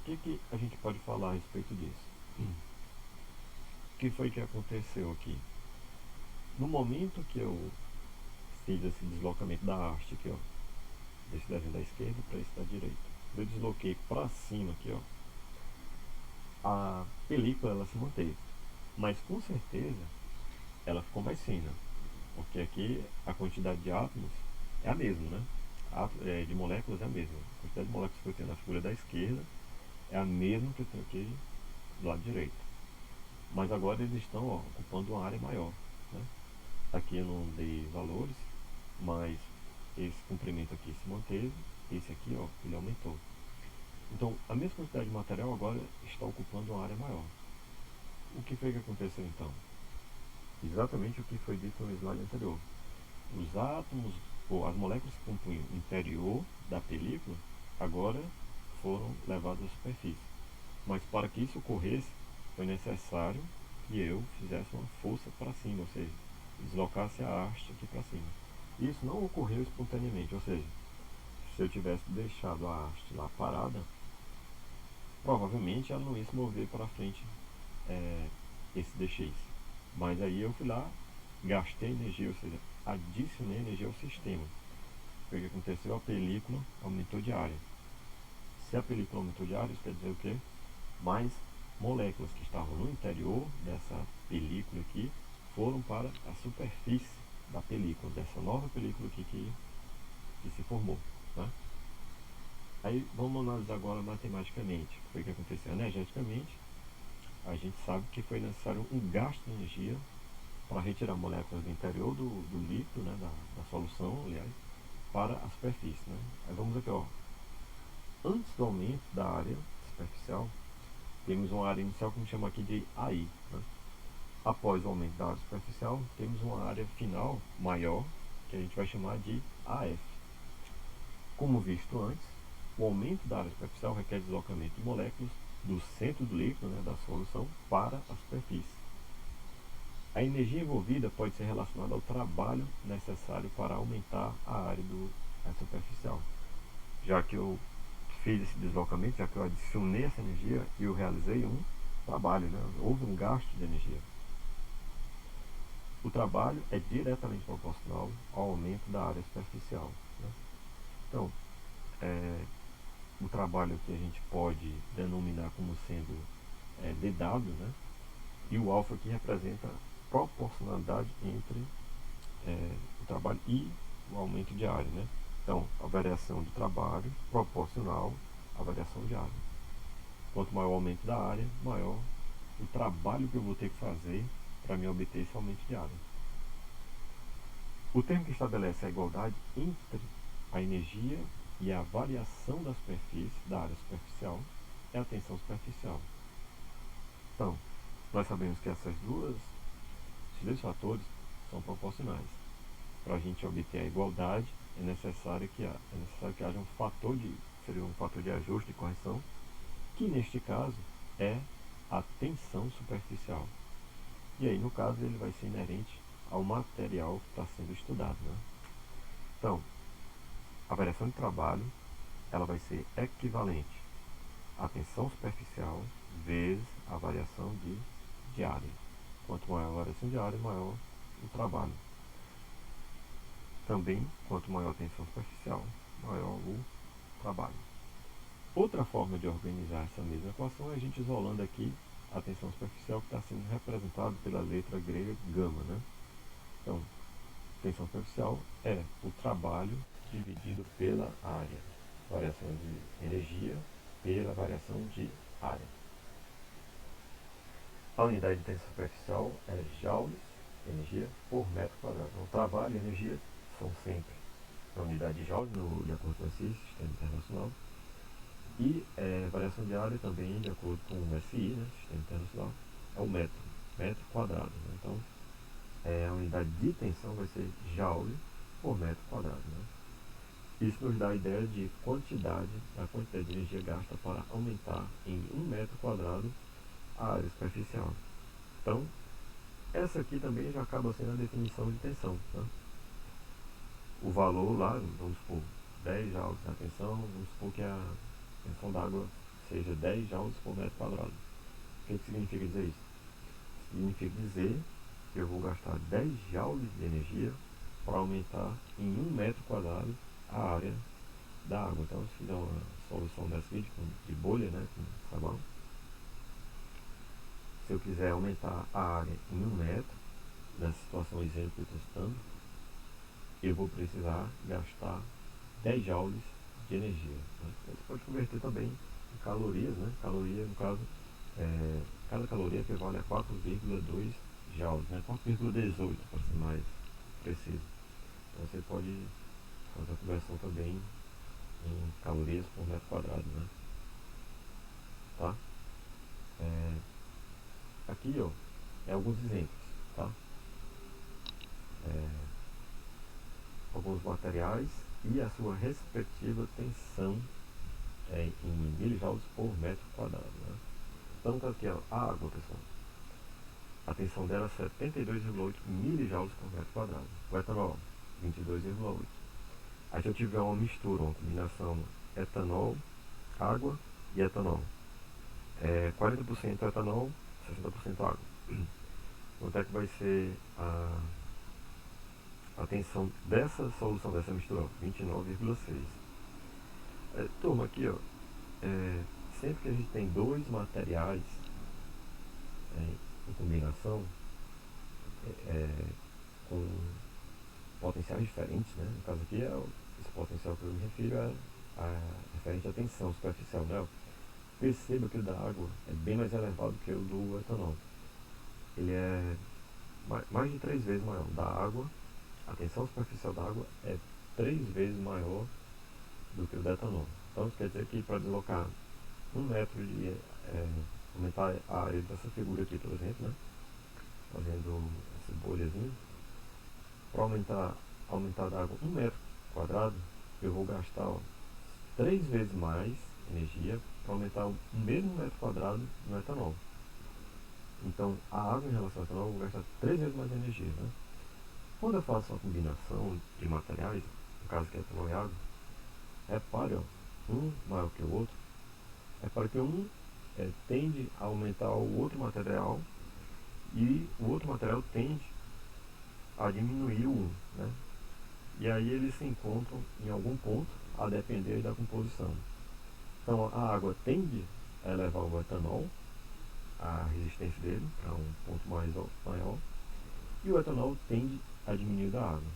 O que a gente pode falar a respeito disso? O que foi que aconteceu aqui? No momento que eu fiz esse deslocamento da haste aqui, ó, desse desenho da esquerda para esse da direita, eu desloquei para cima aqui, ó, a película ela se manteve, mas com certeza ela ficou mais fina, porque aqui a quantidade de átomos é a mesma, né? De moléculas é a mesma. A quantidade de moléculas que eu tenho na figura da esquerda é a mesma que eu tenho aqui do lado direito. Mas agora eles estão ocupando uma área maior, né? Aqui eu não dei valores, mas esse comprimento aqui se manteve, esse aqui ele aumentou. Então a mesma quantidade de material agora está ocupando uma área maior. O que foi que aconteceu então? Exatamente o que foi dito no slide anterior. Os átomos, ou as moléculas que compunham o interior da película, agora foram levadas à superfície. Mas para que isso ocorresse, foi necessário que eu fizesse uma força para cima, ou seja, deslocasse a haste aqui para cima. Isso não ocorreu espontaneamente, ou seja, se eu tivesse deixado a haste lá parada, provavelmente ela não ia se mover para frente esse DX. Mas aí eu fui lá, gastei energia, ou seja, adicionei energia ao sistema. O que aconteceu? A película aumentou de área. Se a película aumentou de área, isso quer dizer o quê? Mais moléculas que estavam no interior dessa película aqui foram para a superfície da película, dessa nova película aqui que se formou. Tá? Aí vamos analisar agora matematicamente o que foi que aconteceu. Energeticamente, a gente sabe que foi necessário um gasto de energia para retirar moléculas do interior do líquido, né, da solução, aliás, para a superfície. Né? Aí vamos aqui, ó. Antes do aumento da área superficial, temos uma área inicial que a gente chama aqui de AI. Né? Após o aumento da área superficial, temos uma área final maior, que a gente vai chamar de AF. Como visto antes, o aumento da área superficial requer deslocamento de moléculas do centro do líquido, né, da solução, para a superfície. A energia envolvida pode ser relacionada ao trabalho necessário para aumentar a área superficial. Já que eu fiz esse deslocamento, já que eu adicionei essa energia, eu realizei um trabalho, né? Houve um gasto de energia. O trabalho é diretamente proporcional ao aumento da área superficial. Né? Então, o trabalho que a gente pode denominar como sendo DW, né? E o alfa que representa proporcionalidade entre o trabalho e o aumento de área. Né? Então, a variação do trabalho proporcional à variação de área. Quanto maior o aumento da área, maior o trabalho que eu vou ter que fazer para me obter esse aumento de área. O termo que estabelece a igualdade entre a energia e a variação da superfície, da área superficial, é a tensão superficial. Então, nós sabemos que esses dois fatores são proporcionais. Para a gente obter a igualdade, é necessário que haja um fator de ajuste, de correção, que neste caso é a tensão superficial. E aí, no caso, ele vai ser inerente ao material que está sendo estudado. Né? Então, a variação de trabalho ela vai ser equivalente à tensão superficial vezes a variação de área. Quanto maior a variação de área, maior o trabalho. Também, quanto maior a tensão superficial, maior o trabalho. Outra forma de organizar essa mesma equação é a gente isolando aqui a tensão superficial, que está sendo representada pela letra grega gama. Né? Então, tensão superficial é o trabalho dividido pela área. Variação de energia pela variação de área. A unidade de tensão superficial é joules, energia, por metro quadrado. Então, trabalho e energia são sempre a unidade de joules, de acordo com esse sistema internacional. E variação de área também, de acordo com o SI, né, sistema internacional, é o metro quadrado. Né? Então, a unidade de tensão vai ser joule por metro quadrado. Né? Isso nos dá a ideia de a quantidade de energia gasta para aumentar em 1 metro quadrado a área superficial. Então, essa aqui também já acaba sendo a definição de tensão. Tá? O valor lá, vamos supor, 10 joules da tensão, vamos supor que a tensão d'água seja 10 joules por metro quadrado. O que significa dizer isso? Significa dizer que eu vou gastar 10 joules de energia para aumentar em 1 metro quadrado a área da água. Então, se fizer uma solução dessa aqui, de bolha, né, com sabão, se eu quiser aumentar a área em 1 metro nessa situação exemplo que eu estou citando, eu vou precisar gastar 10 joules de energia. Né? Você pode converter também em calorias, né? Caloria, no caso, cada caloria equivale a 4,2 joules, né? 4,18 para ser mais preciso. Então você pode fazer a conversão também em calorias por metro quadrado, né? Tá? Aqui, ó, alguns exemplos, tá? Alguns materiais e a sua respectiva tensão em milijoules por metro quadrado, né? Então tá aqui, ó, a água, pessoal. A tensão dela é 72,8 milijoules por metro quadrado. O etanol, 22,8. Aí se eu tiver uma mistura, uma combinação etanol, água e etanol, 40% etanol, 60% água. Quanto é que vai ser a tensão dessa solução, dessa mistura? 29,6. Turma, aqui, ó, sempre que a gente tem dois materiais em combinação, com potenciais diferentes, né? No caso aqui, esse potencial que eu me refiro referente à tensão superficial, né? Perceba que o da água é bem mais elevado que o do etanol. Ele é mais de 3 vezes maior. Da água, a tensão superficial da água é 3 vezes maior do que o do etanol. Então isso quer dizer que para deslocar 1 metro de aumentar a área dessa figura aqui, por exemplo, né? Fazendo essa bolhazinha, para aumentar da água 1 metro quadrado, eu vou gastar 3 vezes mais energia para aumentar o mesmo metro quadrado no etanol. Então a água em relação ao etanol eu vou gastar 3 vezes mais energia, né? Quando eu faço uma combinação de materiais, no caso que é etanol e água, repare, ó, um maior que o outro, repare que um tende a aumentar o outro material e o outro material tende a diminuir o 1, né? E aí eles se encontram em algum ponto, a depender da composição. Então a água tende a elevar o etanol, a resistência dele, para um ponto maior, e o etanol tende a diminuir da água.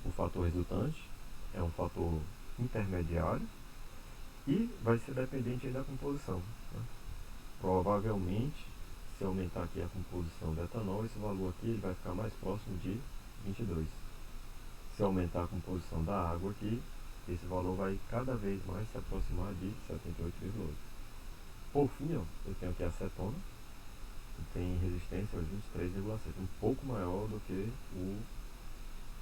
O fator resultante é um fator intermediário e vai ser dependente aí da composição, né? Provavelmente, se aumentar aqui a composição do etanol, esse valor aqui ele vai ficar mais próximo de 22. Se aumentar a composição da água aqui, esse valor vai cada vez mais se aproximar de 78,8. Por fim, ó, eu tenho aqui a acetona, que tem resistência aos 23,7, um pouco maior do que o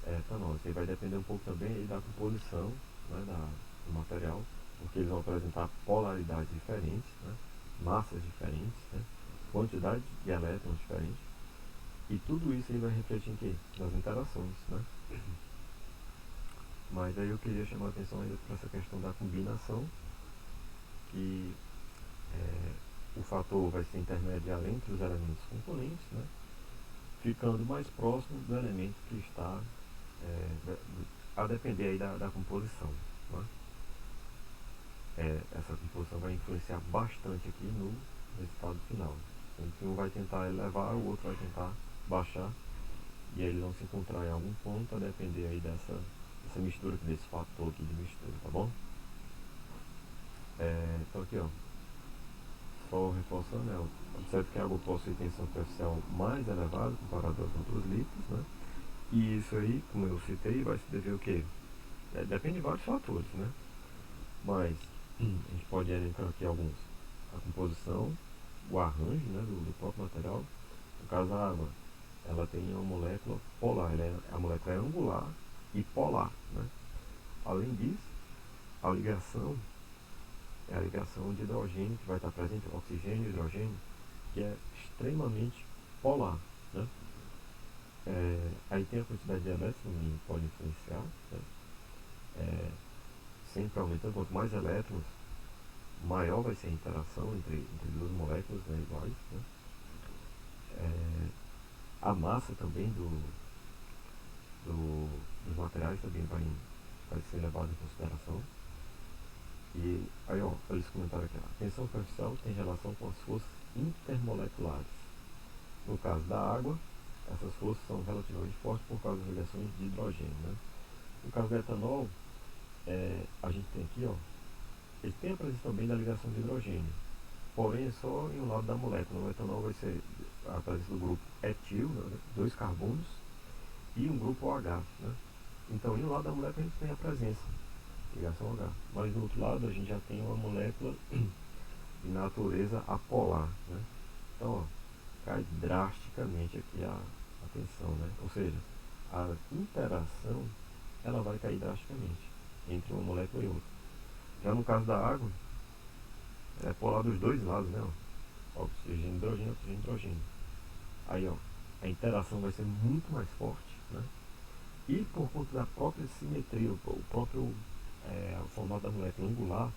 etanol. Isso aí vai depender um pouco também aí da composição, né, do material, porque eles vão apresentar polaridades diferentes, né, massas diferentes, né, quantidade de elétrons diferentes, e tudo isso aí vai refletir em quê? Nas interações, né? Mas aí eu queria chamar a atenção ainda para essa questão da combinação, que o fator vai ser intermediário entre os elementos componentes, né, ficando mais próximo do elemento que está a depender aí da composição, né? Essa composição vai influenciar bastante aqui no resultado final. Sendo que um vai tentar elevar, o outro vai tentar baixar, e aí eles vão se encontrar em algum ponto a depender aí dessa mistura, desse fator aqui de mistura, tá bom? Então aqui, ó, só reforçando, né, observe que a água possui tensão superficial mais elevada comparado aos outros líquidos, né? E isso aí, como eu citei, vai se dever ao quê? Depende de vários fatores, né? Mas a gente pode elencar aqui alguns. A composição, o arranjo, né, do próprio material. No caso, a água, ela tem uma molécula polar, a molécula é angular e polar, né? Além disso, a ligação é a ligação de hidrogênio que vai estar presente, oxigênio e hidrogênio, que é extremamente polar, né? Aí tem a quantidade de elétrons que pode influenciar, né? Sempre aumentando, quanto mais elétrons, maior vai ser a interação entre duas moléculas, né, iguais, né? A massa também dos materiais também vai ser levada em consideração. E aí, ó, eles comentaram aqui, a tensão superficial tem relação com as forças intermoleculares. No caso da água, essas forças são relativamente fortes por causa das ligações de hidrogênio, né? No caso do etanol, a gente tem aqui, ó, ele tem a presença também da ligação de hidrogênio, porém é só em um lado da molécula. O etanol vai ser a presença do grupo etil, né, 2 carbonos, e um grupo OH, né? Então, em um lado da molécula a gente tem a presença, ligação OH, mas do outro lado a gente já tem uma molécula de natureza apolar, né? Então, ó, cai drasticamente aqui a tensão, né? Ou seja, a interação ela vai cair drasticamente entre uma molécula e outra. Já no caso da água, é polar dos dois lados, né? Ó, oxigênio, hidrogênio, oxigênio, hidrogênio. Aí, ó, a interação vai ser muito mais forte, né? E por conta da própria simetria, o próprio o formato da molécula angular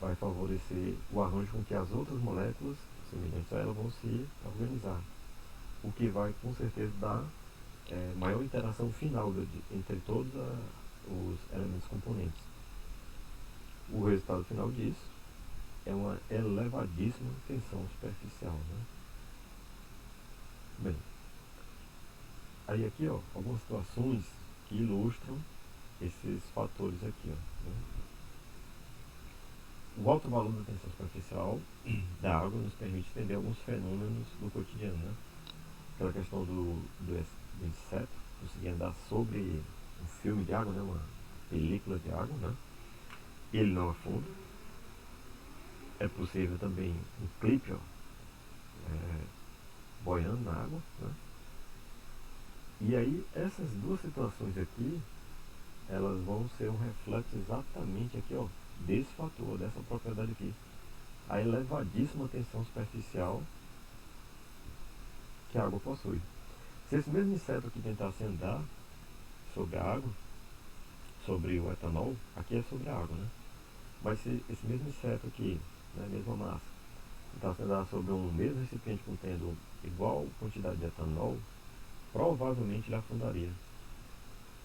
vai favorecer o arranjo com que as outras moléculas semelhantes a ela vão se organizar, o que vai com certeza dar maior interação final entre todos os elementos componentes. O resultado final disso é uma elevadíssima tensão superficial, né? Bem, aí aqui, ó, algumas situações que ilustram esses fatores aqui, ó, né? O alto valor da tensão superficial da água nos permite entender alguns fenômenos do cotidiano, né? Aquela questão do inseto conseguir andar sobre um filme de água, né? Uma película de água, né? Ele não afunda. É possível também um clipe, ó, boiando na água, né? E aí essas duas situações aqui, elas vão ser um reflexo exatamente aqui, ó, desse fator, dessa propriedade aqui, a elevadíssima tensão superficial que a água possui. Se esse mesmo inseto aqui tentasse andar sobre a água, sobre o etanol, aqui é sobre a água, né? Mas se esse mesmo inseto aqui, né, mesma massa, tentasse andar sobre um mesmo recipiente contendo igual quantidade de etanol, provavelmente ele afundaria.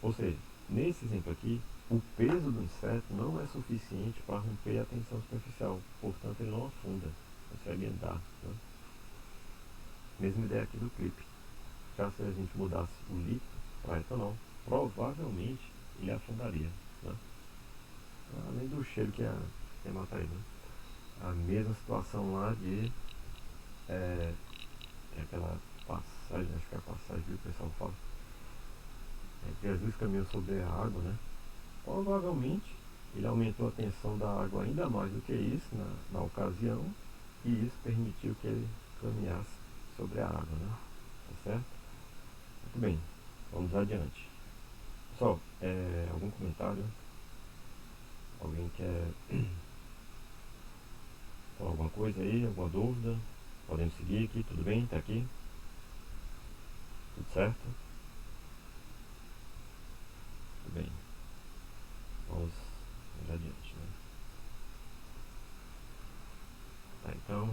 Ou seja, nesse exemplo aqui, o peso do inseto não é suficiente para romper a tensão superficial, portanto ele não afunda, consegue andar, né? Mesma ideia aqui do clipe. Já se a gente mudasse o líquido para etanol, provavelmente ele afundaria, né? Além do cheiro que ia matar ele, né? A mesma situação lá de aquela passagem, acho que é a passagem que o pessoal fala, que Jesus caminhou sobre a água, né? Provavelmente ele aumentou a tensão da água ainda mais do que isso na ocasião, e isso permitiu que ele caminhasse sobre a água, né? Tá certo? Muito bem, vamos adiante. Pessoal, algum comentário? Alguém quer falar alguma coisa aí? Alguma dúvida? Podemos seguir aqui, tudo bem? Tá aqui? Tudo certo? Tudo bem. Vamos adiante, né? Tá, então,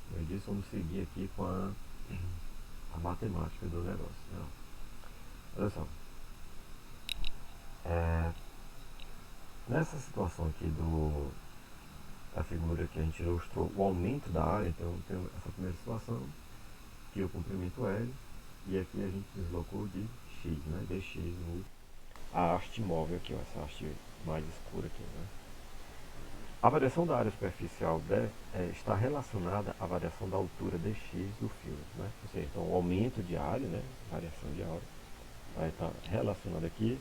como eu disse, vamos seguir aqui com a matemática do negócio, né? Olha só, nessa situação aqui da figura que a gente ilustrou o aumento da área, então tem essa primeira situação, que o comprimento L, e aqui a gente deslocou de x, né? dx, a haste móvel aqui, ó, essa haste mais escura aqui, né? A variação da área superficial está relacionada à variação da altura dx do fio, né? Ou seja, então o aumento de área, né? Variação de área, vai estar relacionado aqui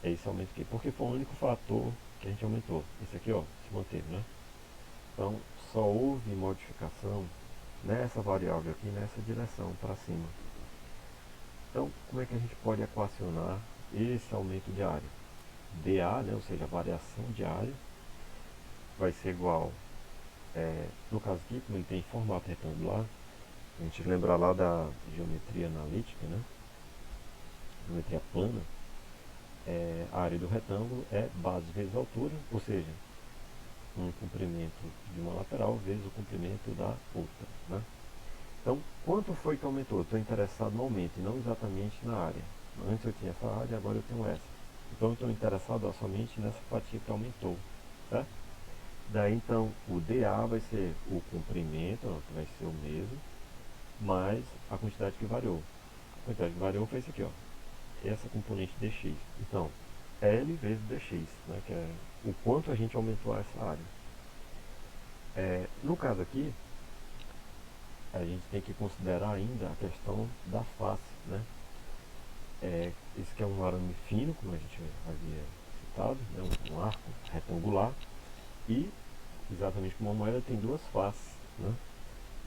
a esse aumento aqui, porque foi o único fator que a gente aumentou. Esse aqui, ó, se manteve, né? Então só houve modificação nessa variável aqui, nessa direção para cima. Então, como é que a gente pode equacionar esse aumento de área? dA, né, ou seja, a variação de área, vai ser igual, no caso aqui, como ele tem formato retangular, a gente lembra lá da geometria analítica, né, geometria plana, a área do retângulo é base vezes altura, ou seja, um comprimento de uma lateral vezes o comprimento da outra, né? Então, quanto foi que aumentou? Estou interessado no aumento e não exatamente na área. Antes eu tinha essa área, agora eu tenho essa. Então, eu estou interessado somente nessa fatia que aumentou, certo? Daí, então, o dA vai ser o comprimento, que vai ser o mesmo, mais a quantidade que variou. A quantidade que variou foi isso aqui, ó, essa componente dx. Então, L vezes dx, né, que é o quanto a gente aumentou essa área. No caso aqui, a gente tem que considerar ainda a questão da face, né? Esse aqui é um arame fino, como a gente havia citado, né? Um arco retangular, e exatamente como a moeda tem duas faces, né?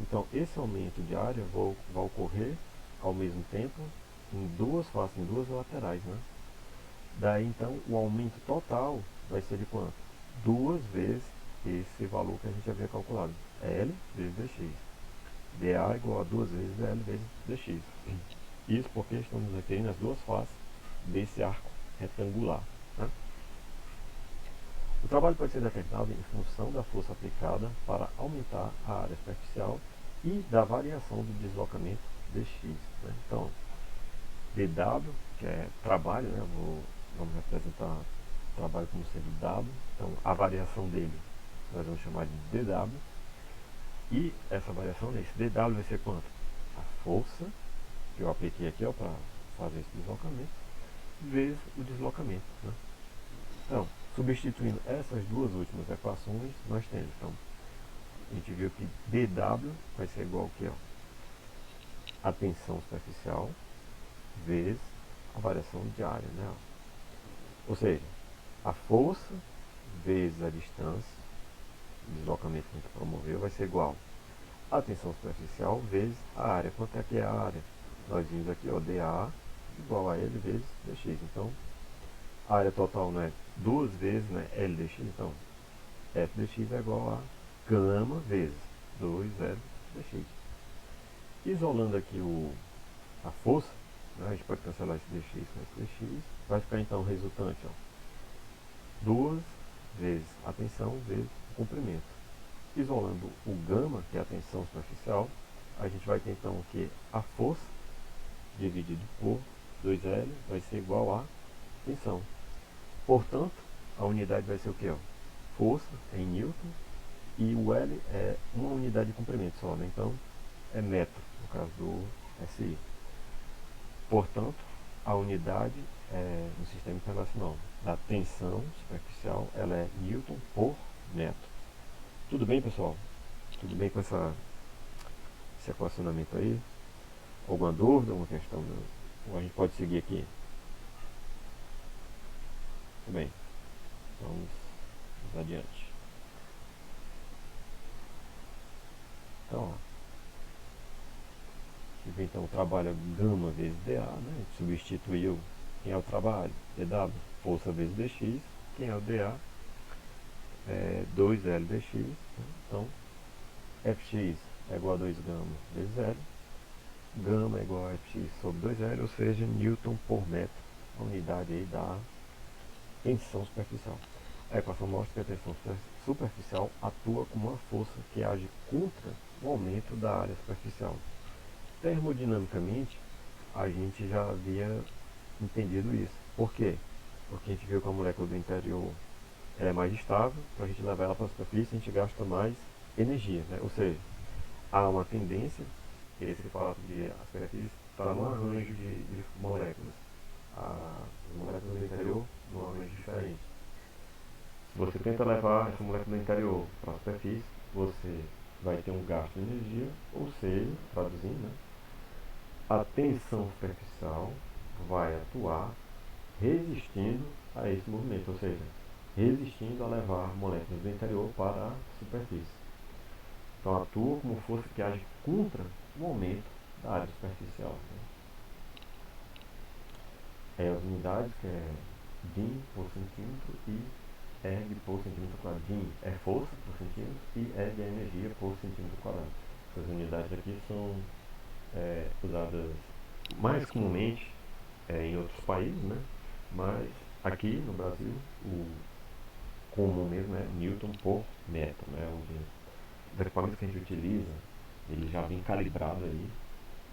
Então esse aumento de área vai ocorrer ao mesmo tempo em duas faces, em duas laterais, né? Daí então o aumento total vai ser de quanto? Duas vezes esse valor que a gente havia calculado, L vezes dx. dA igual a duas vezes L vezes dx. Isso porque estamos aqui nas duas faces desse arco retangular, né? O trabalho pode ser determinado em função da força aplicada para aumentar a área superficial e da variação do deslocamento dx, né? Então, dW, que é trabalho, né? Vamos representar o trabalho como sendo W. Então, a variação dele nós vamos chamar de dW. E essa variação desse dW vai ser quanto? A força que eu apliquei aqui para fazer esse deslocamento, vezes o deslocamento, né? Então, substituindo essas duas últimas equações, nós temos, então, a gente viu que dW vai ser igual ao que, ó, a tensão superficial vezes a variação de área, né? Ou seja, a força vezes a distância, o deslocamento que a gente promoveu, vai ser igual a tensão superficial vezes a área. Quanto é que é a área? Nós vimos aqui, ó, dA igual a L vezes dx. Então, a área total, né, duas vezes, né, L dx. Então, F dx é igual a gama vezes 2L dx. Isolando aqui a força, né, a gente pode cancelar esse dx com esse dx. Vai ficar então o resultante, ó, 2 vezes a tensão vezes o comprimento. Isolando o gama, que é a tensão superficial, a gente vai ter então que a força dividido por 2L vai ser igual a tensão. Portanto, a unidade vai ser o que? Força em Newton, e o L é uma unidade de comprimento só, né? Então é metro, no caso do SI. Portanto, a unidade no sistema internacional da tensão superficial, ela é Newton por metro. Tudo bem, pessoal? Tudo bem com esse equacionamento aí? Alguma dúvida, alguma questão? Ou a gente pode seguir aqui? Tudo bem. Vamos adiante. Então, ó, aqui vem então o trabalho gama vezes dA, né? A gente substituiu quem é o trabalho, dW, força vezes dx, quem é o dA, 2L dx, né? Então, Fx é igual a 2 gama vezes L, gama é igual a Fx sobre 2L, ou seja, Newton por metro, a unidade aí da tensão superficial. A equação mostra que a tensão superficial atua como uma força que age contra o aumento da área superficial. Termodinamicamente, a gente já havia entendido isso. Por quê? Porque a gente viu que a molécula do interior é mais estável, para a gente levar ela para a superfície a gente gasta mais energia, né? Ou seja, há uma tendência, esse fato de a superfície estar num arranjo de moléculas, as moléculas do interior num arranjo diferente. Se você tenta levar essa molécula do interior para a superfície, você vai ter um gasto de energia, ou seja, traduzindo, né, a tensão superficial vai atuar resistindo a esse movimento, ou seja, resistindo a levar moléculas do interior para a superfície. Então atua como força que age contra o aumento da área superficial, né? As unidades que é Din por centímetro e erg por centímetro quadrado. Din é força por centímetro e erg é energia por centímetro quadrado. Essas unidades aqui são usadas mais comumente em outros países, né? Mas aqui no Brasil o comum mesmo é Newton por metro, né? Os equipamentos que a gente utiliza, ele já vem calibrado aí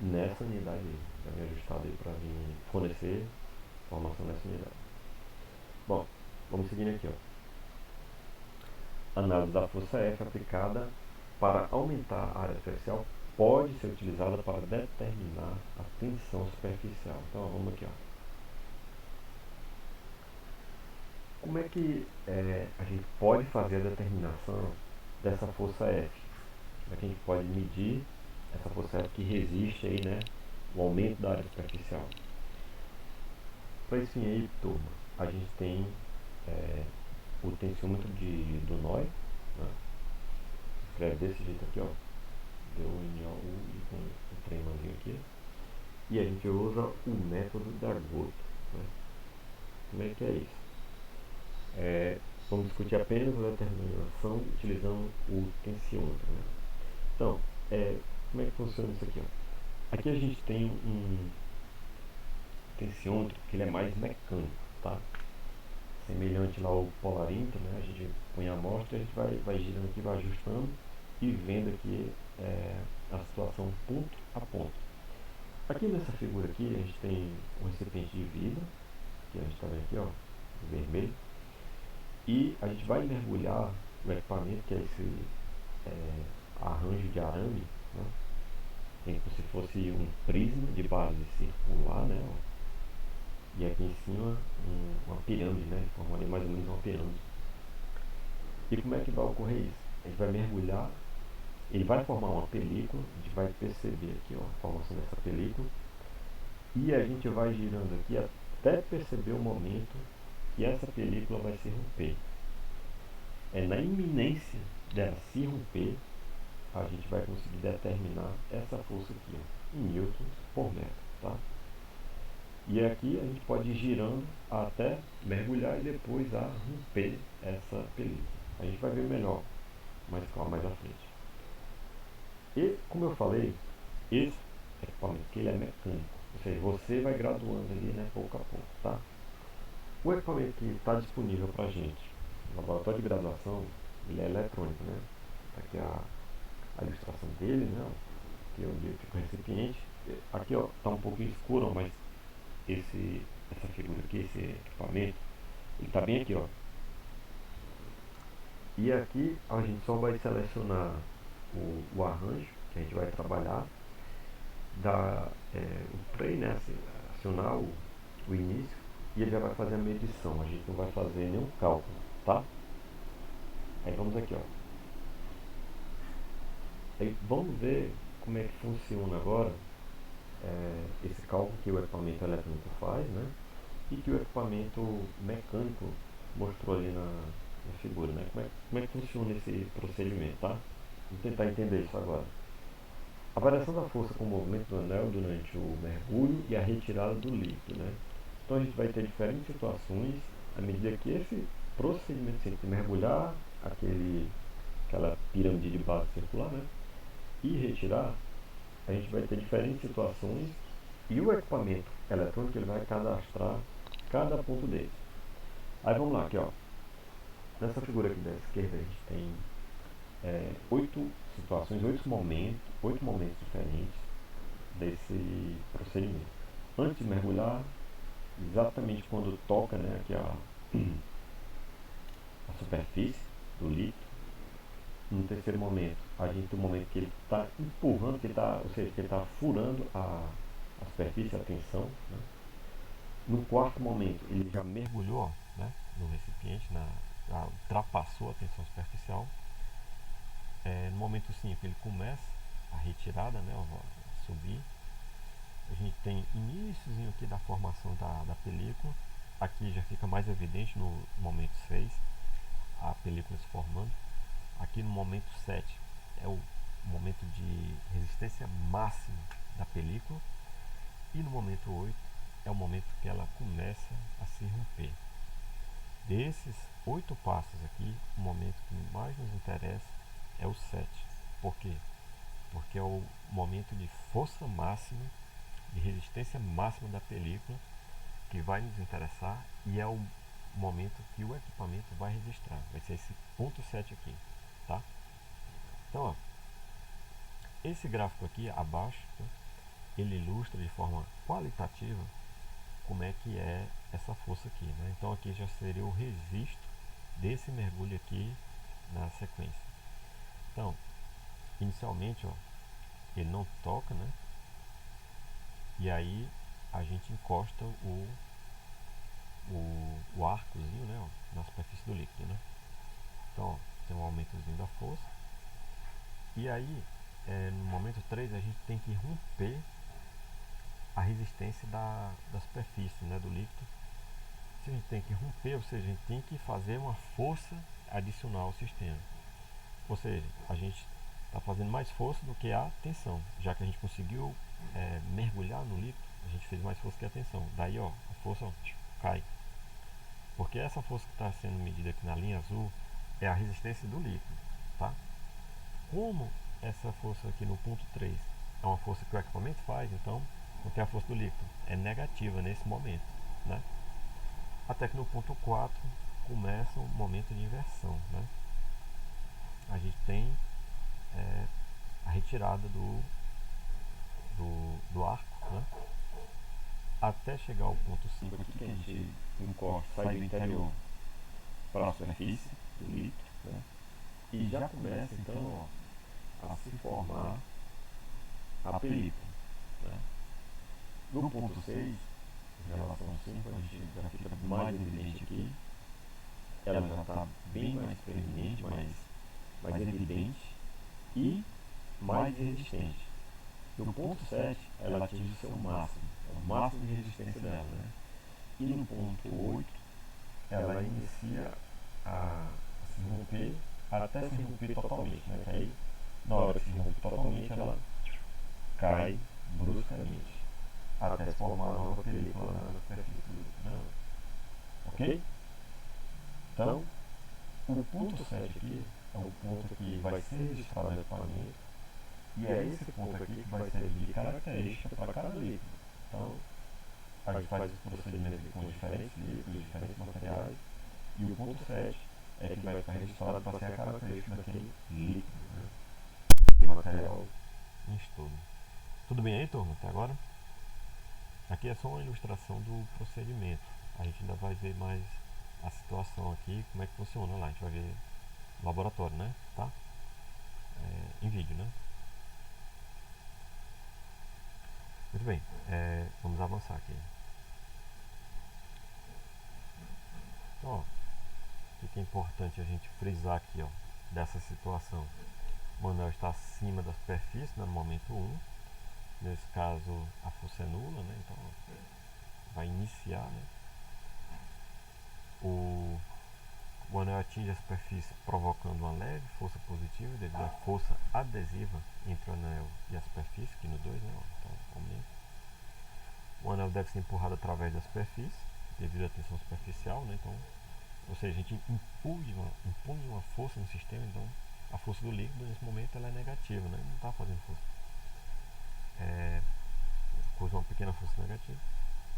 nessa unidade aí, já vem ajustado aí para vir fornecer informação nessa unidade. Bom, vamos seguindo aqui, ó. Análise da força F aplicada para aumentar a área superficial pode ser utilizada para determinar a tensão superficial. Então, ó, vamos aqui, ó. Como é que a gente pode fazer a determinação dessa força F? Como é que a gente pode medir essa força F que resiste aí, né, o aumento da área superficial? Para esse fim aí, turma, a gente tem o tensíômetro do Noy, né? Escreve desse jeito aqui, ó, DONOU e com o tremãozinho aqui. E a gente usa o método da gota, né? Como é que é isso? Vamos discutir apenas a determinação utilizando o tensiômetro, né? Então, como é que funciona isso aqui, ó? Aqui a gente tem um tensiômetro que ele é mais mecânico, tá? Semelhante lá ao polarímetro, né? A gente põe a amostra, a gente vai girando aqui, vai ajustando e vendo aqui a situação ponto a ponto. Aqui nessa figura aqui, a gente tem um recipiente de vidro, que a gente está vendo aqui, ó, vermelho, e a gente vai mergulhar o equipamento, que é esse arranjo de arame, né? Tem como se fosse um prisma de base circular, né? E aqui em cima uma pirâmide, né? Formaria mais ou menos uma pirâmide. E como é que vai ocorrer isso? A gente vai mergulhar, ele vai formar uma película, a gente vai perceber aqui, ó, a formação dessa película, e a gente vai girando aqui até perceber o momento que essa película vai se romper. É na iminência dela se romper, a gente vai conseguir determinar essa força aqui, ó, em newtons por metro, tá? E aqui a gente pode ir girando até mergulhar e depois a romper essa película. A gente vai ver melhor, mais calma, mais à frente. E, como eu falei, esse equipamento aqui ele é mecânico, ou seja, você vai graduando ali, né, pouco a pouco, tá? O equipamento que está disponível para a gente no laboratório de graduação, ele é eletrônico, né? Aqui a ilustração dele, né? Aqui é onde fica o recipiente. Aqui, ó, está um pouquinho escuro, mas essa figura aqui, esse equipamento, ele está bem aqui, ó. E aqui a gente só vai selecionar o arranjo que a gente vai trabalhar, dar o play, né? Acionar o início, e ele já vai fazer a medição. A gente não vai fazer nenhum cálculo, tá? Aí vamos aqui, ó. Aí vamos ver como é que funciona agora esse cálculo que o equipamento eletrônico faz, né? E que o equipamento mecânico mostrou ali na figura, né? Como é que funciona esse procedimento, tá? Vamos tentar entender isso agora. A variação da força com o movimento do anel durante o mergulho e a retirada do líquido, né? Então a gente vai ter diferentes situações à medida que esse procedimento de mergulhar aquela pirâmide de base circular, né? E retirar, a gente vai ter diferentes situações e o equipamento eletrônico ele vai cadastrar cada ponto desse. Aí vamos lá, aqui ó. Nessa figura aqui da esquerda a gente tem 8 situações, 8 momentos diferentes desse procedimento. Antes de mergulhar, exatamente quando toca, né, aqui a superfície do líquido. No terceiro momento, a gente tem um momento que ele está empurrando, ou seja, que ele está furando a superfície, a tensão, né? No quarto momento, ele já mergulhou, né, no recipiente, já ultrapassou a tensão superficial. No momento 5, ele começa a retirada, né, a subir. A gente tem iníciozinho aqui da formação da película. Aqui já fica mais evidente no momento 6, a película se formando. Aqui no momento 7 é o momento de resistência máxima da película. E no momento 8 é o momento que ela começa a se romper. Desses 8 passos aqui, o momento que mais nos interessa é o 7. Por quê? Porque é o momento de força máxima, de resistência máxima da película que vai nos interessar e é o momento que o equipamento vai registrar. Vai ser esse ponto 7 aqui, tá? Então, ó, esse gráfico aqui abaixo, né, ele ilustra de forma qualitativa como é que é essa força aqui, né? Então aqui já seria o registro desse mergulho aqui na sequência. Então, inicialmente, ó, ele não toca, né? E aí a gente encosta o arcozinho, né, ó, na superfície do líquido, né? Então, ó, tem um aumentozinho da força. E aí, no momento 3, a gente tem que romper a resistência da superfície, né, do líquido. Se a gente tem que romper, ou seja, a gente tem que fazer uma força adicional ao sistema. Ou seja, a gente está fazendo mais força do que a tensão. Já que a gente conseguiu mergulhar no líquido, a gente fez mais força que a tensão. Daí, ó, a força, ó, cai. Porque essa força que está sendo medida aqui na linha azul é a resistência do líquido, tá? Como essa força aqui no ponto 3 é uma força que o equipamento faz, então não tem a força do líquido, é negativa nesse momento, né? Até que no ponto 4 começa um momento de inversão, né? A gente tem a retirada do arco, né? Até chegar ao ponto 5 aqui, que a gente encosta, sai do interior para a superfície do líquido, né? E já começa então, ó, a se formar a película, né? No ponto 6, em relação ao 5, a gente já fica mais evidente aqui. Ela já está bem mais preeminente, mais evidente e mais resistente. No ponto 7, ela atinge o seu máximo, o máximo de resistência dela, né? E no ponto 8, ela inicia a se romper até se romper totalmente, né? Que aí, na hora que se rompe totalmente, ela cai bruscamente até se formar uma nova película na superfície do líquido, né? Ok? Então, o ponto 7 aqui é o ponto que vai ser registrado no equipamento, e é esse ponto aqui que vai servir de característica para cada líquido. Então, a gente faz esse procedimento com diferentes líquidos, diferentes materiais, e o ponto 7 é que vai ficar registrado para ser a característica daquele líquido, né? E material em estudo. Tudo bem aí, turma, até agora? Aqui é só uma ilustração do procedimento. A gente ainda vai ver mais a situação aqui, como é que funciona lá. A gente vai ver no laboratório, né? Tá? Em vídeo, né? Muito bem, vamos avançar aqui. Então, ó, o que é importante a gente frisar aqui, ó, dessa situação? O anel está acima da superfície, né, no momento 1. Nesse caso, a força é nula, né? Então, ó, vai iniciar, né? O anel atinge a superfície provocando uma leve força positiva devido à força adesiva entre o anel e a superfície, aqui no 2, né? Então, aumenta. O anel deve ser empurrado através da superfície devido à tensão superficial, né? Então, ou seja, a gente impõe uma força no sistema, então a força do líquido nesse momento ela é negativa, né? Não está fazendo força. Causa uma pequena força negativa.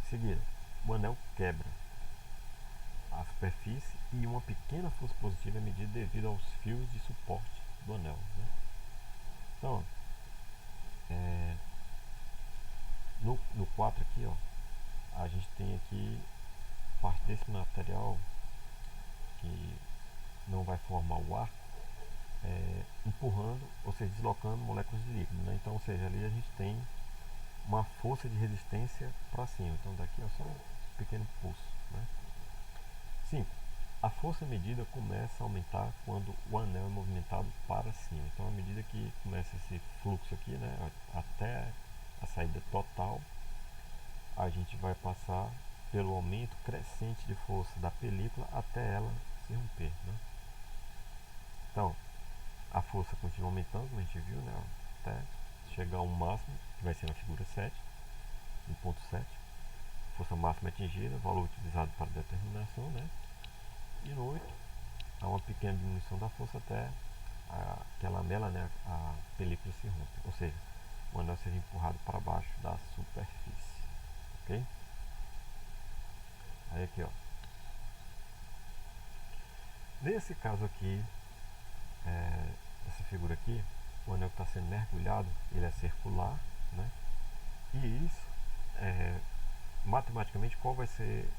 Em seguida, o anel quebra a superfície e uma pequena força positiva é medida devido aos fios de suporte do anel, né? Então, no 4 aqui, ó, a gente tem aqui parte desse material que não vai formar o arco, empurrando, ou seja, deslocando moléculas de líquido, né? Então, ou seja, ali a gente tem uma força de resistência para cima. Então, daqui é só um pequeno pulso, né? 5. A força medida começa a aumentar quando o anel é movimentado para cima. Então, à medida que começa esse fluxo aqui, né, até a saída total, a gente vai passar pelo aumento crescente de força da película até ela se romper, né? Então, a força continua aumentando, como a gente viu, né, até chegar ao máximo, que vai ser na figura 7, no ponto 7. Força máxima atingida, valor utilizado para determinação, né? E no 8, há uma pequena diminuição da força até que a lamela, né, a película se rompe, ou seja, o anel seja empurrado para baixo da superfície, ok? Aí aqui, ó, nesse caso aqui, essa figura aqui, o anel que está sendo mergulhado, ele é circular, né? E isso, matematicamente, qual vai ser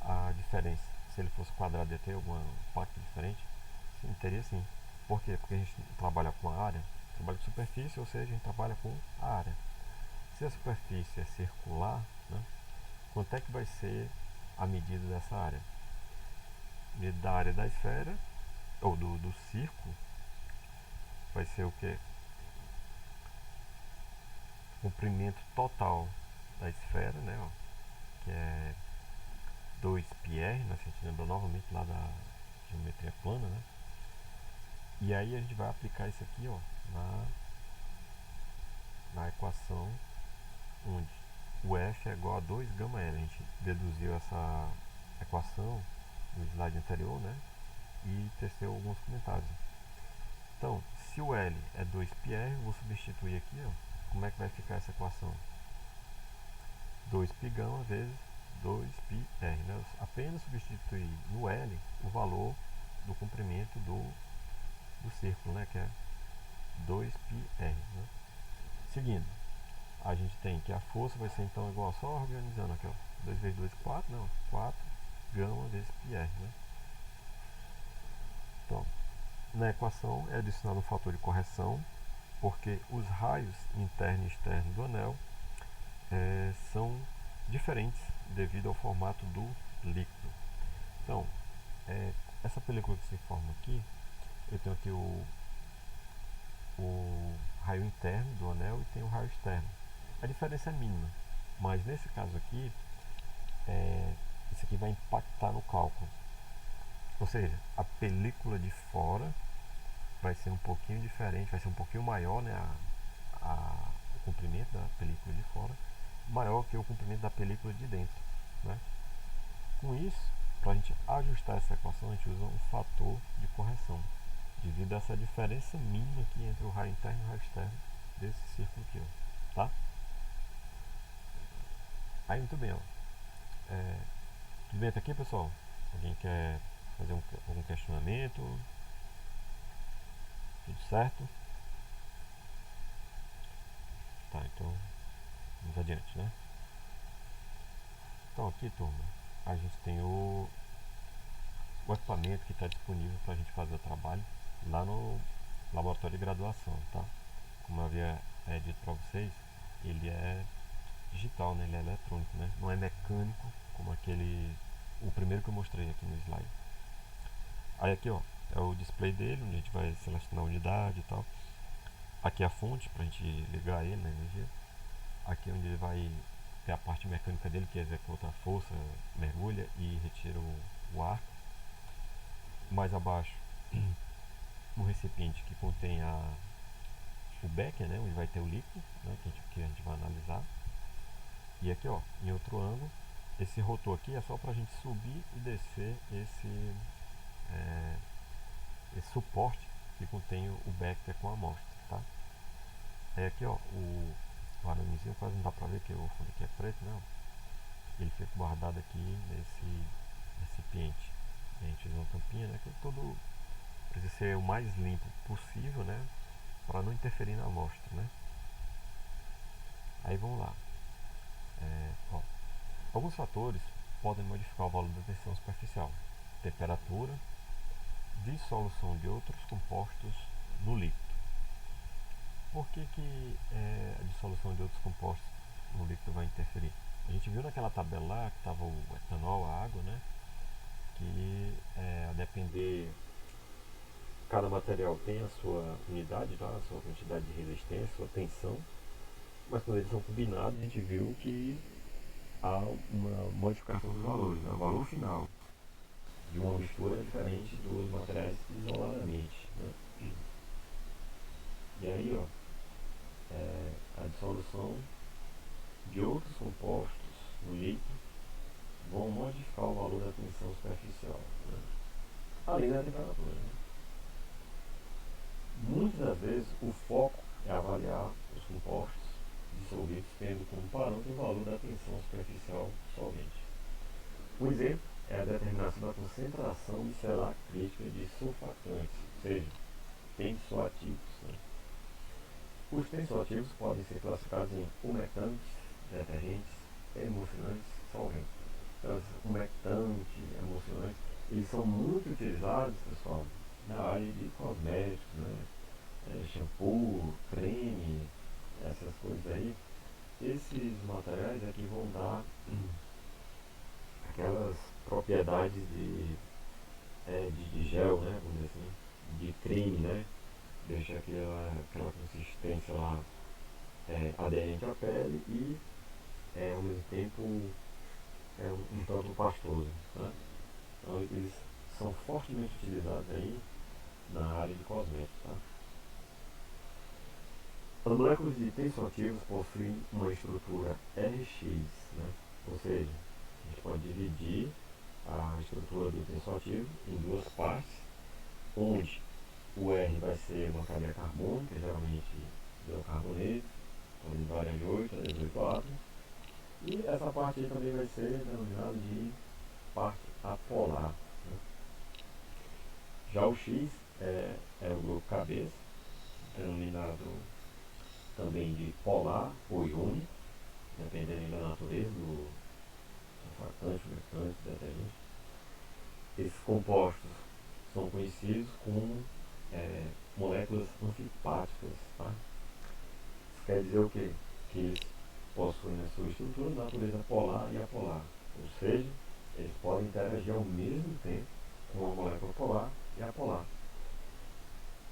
a diferença? Se ele fosse quadrado, ia ter algum impacto diferente? Sim, teria sim. Por quê? Porque a gente trabalha com a área, trabalha com superfície, ou seja, a gente trabalha com a área. Se a superfície é circular, né, quanto é que vai ser a medida dessa área? A medida da área da esfera, ou do círculo, vai ser o que? O comprimento total da esfera, né, ó, que é 2πr, né, se a gente lembra novamente lá da geometria plana, né? E aí a gente vai aplicar isso aqui, ó, na equação onde o F é igual a 2 gama L. A gente deduziu essa equação no slide anterior, né? E teceu alguns comentários. Então, se o L é 2πr, vou substituir aqui, ó. Como é que vai ficar essa equação? 2π gama vezes 2πr, né? Apenas substituir no L o valor do comprimento do círculo, né? Que é 2πr, né? Seguindo, a gente tem que a força vai ser então igual, só organizando aqui, ó, 2 vezes 2, 4, não, 4 gama vezes πr, né? Então, na equação é adicionado um fator de correção, porque os raios interno e externo do anel são diferentes devido ao formato do líquido. Então, essa película que se forma aqui, eu tenho aqui o raio interno do anel e tem o raio externo. A diferença é mínima, mas nesse caso aqui, isso aqui vai impactar no cálculo. Ou seja, a película de fora vai ser um pouquinho diferente, vai ser um pouquinho maior, né, o comprimento da película de fora, maior que o comprimento da película de dentro, né? Com isso, para a gente ajustar essa equação, a gente usa um fator de correção, devido a essa diferença mínima aqui entre o raio interno e o raio externo desse círculo aqui, ó, tá? Aí, muito bem, ó. Tudo bem até aqui, pessoal? Alguém quer fazer algum questionamento? Tudo certo? Tá, então vamos adiante, né? Então aqui, turma, a gente tem o equipamento que está disponível para a gente fazer o trabalho lá no laboratório de graduação, tá? Como eu havia dito para vocês, ele é digital, né? Ele é eletrônico, né? Não é mecânico como o primeiro que eu mostrei aqui no slide. Aí aqui, ó, é o display dele, onde a gente vai selecionar a unidade e tal. Aqui é a fonte para a gente ligar ele na energia. Aqui é onde ele vai ter a parte mecânica dele, que executa a força, mergulha e retira o ar. Mais abaixo, um recipiente que contém o becker, né, onde vai ter o líquido, né, que a gente vai analisar. E aqui, ó, em outro ângulo, esse rotor aqui é só para a gente subir e descer esse suporte que contém o becker com a amostra, tá? Aí aqui, ó, o aramezinho quase não dá pra ver, que o fundo aqui é preto, né? Ele fica guardado aqui nesse recipiente. E a gente usa uma tampinha, né? Que todo precisa ser o mais limpo possível, né? Para não interferir na amostra, né? Aí vamos lá. Ó, alguns fatores podem modificar o valor da tensão superficial: temperatura, dissolução de outros compostos no líquido. Por que a dissolução de outros compostos no líquido vai interferir? A gente viu naquela tabela lá que estava o etanol, a água, né? Que a depender, cada material tem a sua unidade lá, a sua quantidade de resistência, a sua tensão, mas quando eles são combinados a gente viu que há uma modificação dos valores, né? O valor final de uma mistura é diferente dos materiais isoladamente, né? E aí, ó, a dissolução de outros compostos no líquido vão modificar o valor da tensão superficial, né? Além da temperatura, né? Muitas das vezes o foco é avaliar os compostos dissolvidos tendo como parâmetro o valor da tensão superficial solvente. Um exemplo é a determinação da concentração micelar crítica de surfacantes, ou seja, tensoativos, né? Os tensoativos podem ser classificados em umectantes, detergentes, emulsionantes, solventes. Então, umectante, emulsionantes, eles são muito utilizados, pessoal, na área de cosméticos, né? shampoo, creme, essas coisas aí, esses materiais aqui vão dar aquelas propriedades de gel, né? Vamos dizer assim, de creme, né? Deixa aquela consistência lá aderente à pele e ao mesmo tempo um tanto pastoso. Né? Então eles são fortemente utilizados aí na área de cosméticos. Tá? As moléculas de tensoativos possuem uma estrutura Rx, né? Ou seja, a gente pode dividir a estrutura do tensoativo em duas partes, onde o R vai ser uma cadeia carbônica, geralmente hidrocarboneto, então ele varia de 8 a 18 átomos, e essa parte aí também vai ser denominada de parte apolar. Né? Já o X é o grupo cabeça, denominado também de polar ou iônico, dependendo da natureza do surfactante, humectante, detergente. Esses compostos são conhecidos como moléculas anfipáticas. Tá? Isso quer dizer o quê? Que eles possuem na sua estrutura natureza polar e apolar. Ou seja, eles podem interagir ao mesmo tempo com a molécula polar e apolar.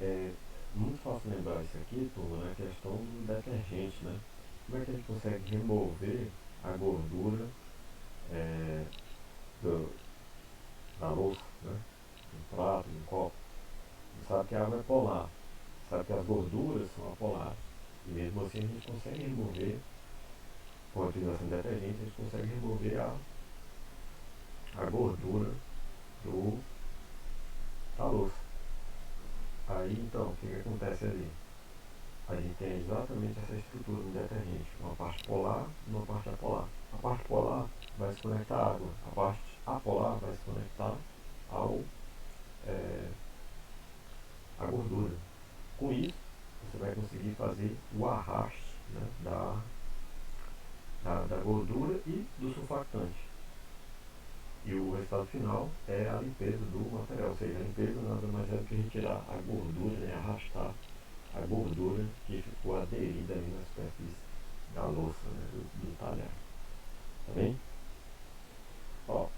É muito fácil lembrar isso aqui, turma, na questão do detergente, né? Como é que a gente consegue remover a gordura é, do, da louça, né? Um prato, um copo? A gente sabe que a água é polar, sabe que as gorduras são apolares. E mesmo assim a gente consegue remover, com a utilização de detergente, a gente consegue remover a gordura da louça. Aí então, o que acontece ali? A gente tem exatamente essa estrutura do detergente, uma parte polar e uma parte apolar. A parte polar vai se conectar à água, a parte apolar vai se conectar ao, é, à gordura. Com isso, você vai conseguir fazer o arraste, né, da gordura e do surfactante. E o resultado final é a limpeza do material, ou seja, a limpeza nada mais é do que retirar a gordura, né, arrastar a gordura que ficou aderida ali na superfície da louça, né, do talher. Tá bem? Ó,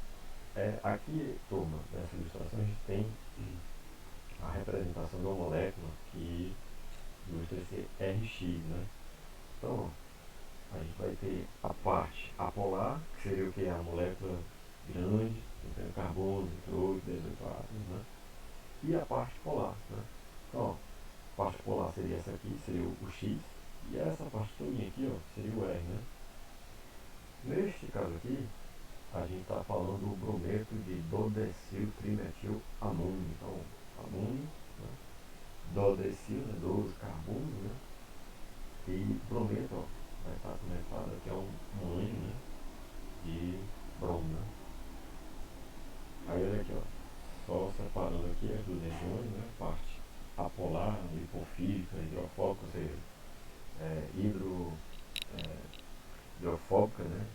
aqui, turma, nessa ilustração a gente tem a representação de uma molécula que ilustra esse Rx, né? Então, ó, a gente vai ter a parte apolar, que seria o que? A molécula grande, contendo carbono, entre 8 e 18 átomos, né? E a parte polar, né? Então, ó, a parte polar seria essa aqui, seria o X, e essa parte toda aqui, ó, seria o R, né? Neste caso aqui, a gente está falando do brometo de dodecil-trimetil amônio. Então, amônio, né? Dodecil, né? 12 carbono, né? E brometo, ó, vai estar conectado aqui a um ânion, né? De bromo, né? Aí olha aqui, ó, só separando aqui as duas regiões, né? Parte apolar, lipofílica, hidrofóbica, ou seja, hidrofóbica, né?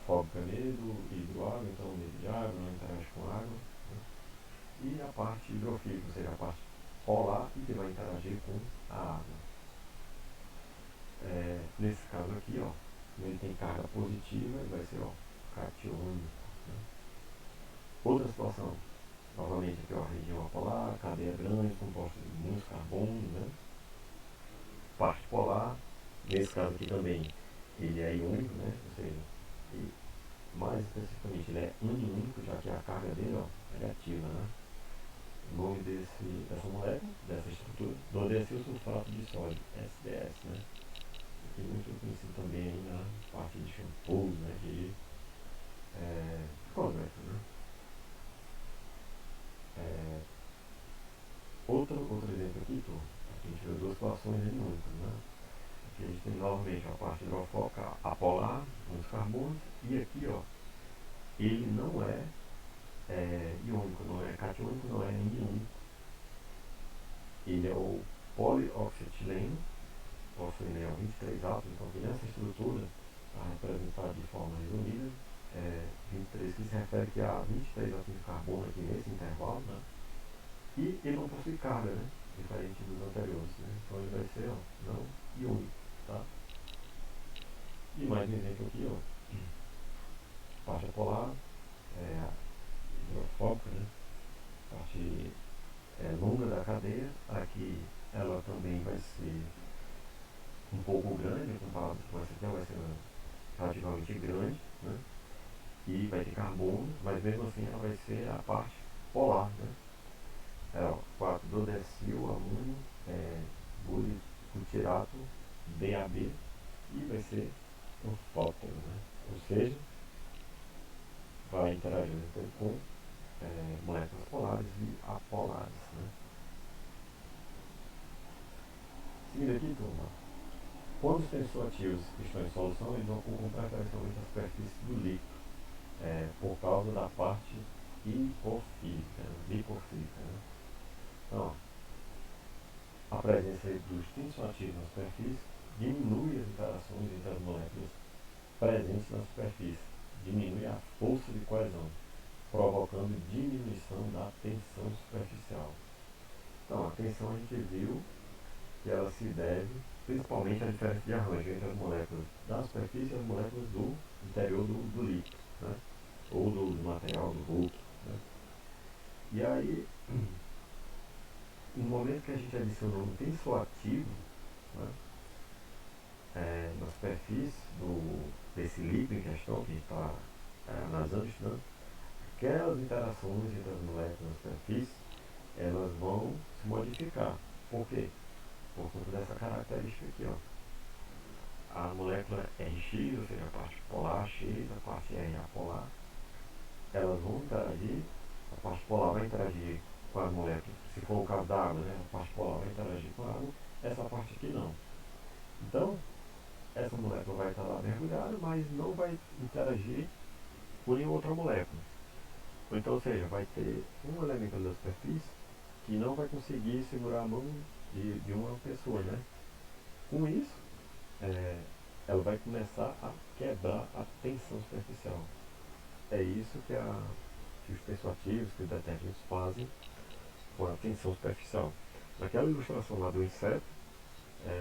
Fóbica medo, hidroágua, então medo de água, não interage com água. Né? E a parte hidrofílica, ou seja, a parte polar e que vai interagir com a água. Nesse caso aqui, ó, ele tem carga positiva, ele vai ser, ó, catiônico. Né? Outra situação, novamente aqui, ó, região apolar, cadeia grande, composta de muitos carbonos, né? Parte polar, nesse caso aqui também, ele é iônico, né? Ou seja, mais especificamente ele é aniônico, já que a carga dele, ó, é negativa, né? O nome dessa molécula, dessa estrutura, dodecil sulfato de sódio, SDS, né? Que é muito conhecido também aí na parte de shampoos, né? De cosméticos, né? Outro exemplo aqui, aqui a gente vê duas situações aniônicas, né? Aqui a gente tem novamente a parte hidrofóbica apolar, muitos carbonos, e aqui, ó, ele não é iônico, não é catiônico, não é aniônico. Ele é o polioxetileno, possui 23 átomos, então aqui nessa estrutura, para representar de forma resumida, 23 que se refere a 23 átomos de carbono aqui nesse intervalo, né? E ele não possui carga, né? diferente dos anteriores, né? Então ele vai ser, ó, não iônico, tá? E mais um exemplo aqui, ó, parte polar, hidrofóbica, né? Parte longa da cadeia, aqui ela também vai ser um pouco grande, comparado com essa aqui, ela vai ser relativamente grande, né? E vai ter carbono, mas mesmo assim ela vai ser a parte polar, né? 4-dodecil, amônio, butirato, BAB, e vai ser um fóton, né? Ou seja, vai interagir então, com moléculas polares e apolares, né? Seguindo aqui, turma, quando os tensoativos estão em solução, eles ocupam preferencialmente a superfície do líquido, por causa da parte lipofílica, né? Então, a presença dos tensoativos na superfície diminui as interações entre as moléculas presentes na superfície, diminui a força de coesão, provocando diminuição da tensão superficial. Então, a tensão a gente viu que ela se deve principalmente à diferença de arranjo entre as moléculas da superfície e as moléculas do interior do líquido, né? Ou do material, do Hulk, né? E aí, no momento que a gente adiciona um tensoativo, né, na superfície desse líquido em questão que a gente está analisando, estudando, aquelas interações entre as moléculas na superfície, elas vão se modificar. Por quê? Por conta dessa característica aqui, ó. A molécula RX, ou seja, a parte polar X, a parte R apolar, elas vão interagir, a parte polar vai interagir com as moléculas, se for o caso da água, né, a parte polar vai interagir com a água, essa parte aqui não. Então, essa molécula vai estar lá mergulhada, mas não vai interagir com nenhuma outra molécula. Então, ou seja, vai ter um elemento da superfície que não vai conseguir segurar a mão de uma pessoa, né? Com isso, ela vai começar a quebrar a tensão superficial. É isso que os tensoativos, que os detergentes fazem com a tensão superficial. Naquela ilustração lá do inseto,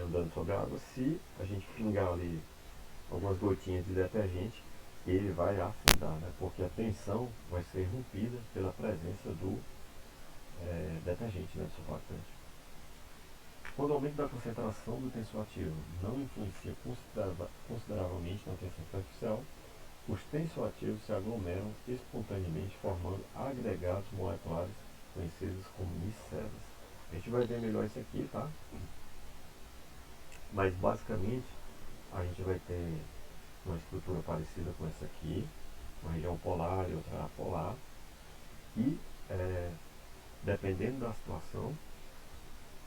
andando sobre a água, se a gente pingar ali algumas gotinhas de detergente, ele vai afundar, né? Porque a tensão vai ser rompida pela presença do detergente, né, do surfactante. Quando o aumento da concentração do tensoativo não influencia consideravelmente na tensão superficial, os tensoativos se aglomeram espontaneamente, formando agregados moleculares conhecidos como micelas. A gente vai ver melhor isso aqui, tá? Mas basicamente a gente vai ter uma estrutura parecida com essa aqui, uma região polar e outra apolar, e dependendo da situação,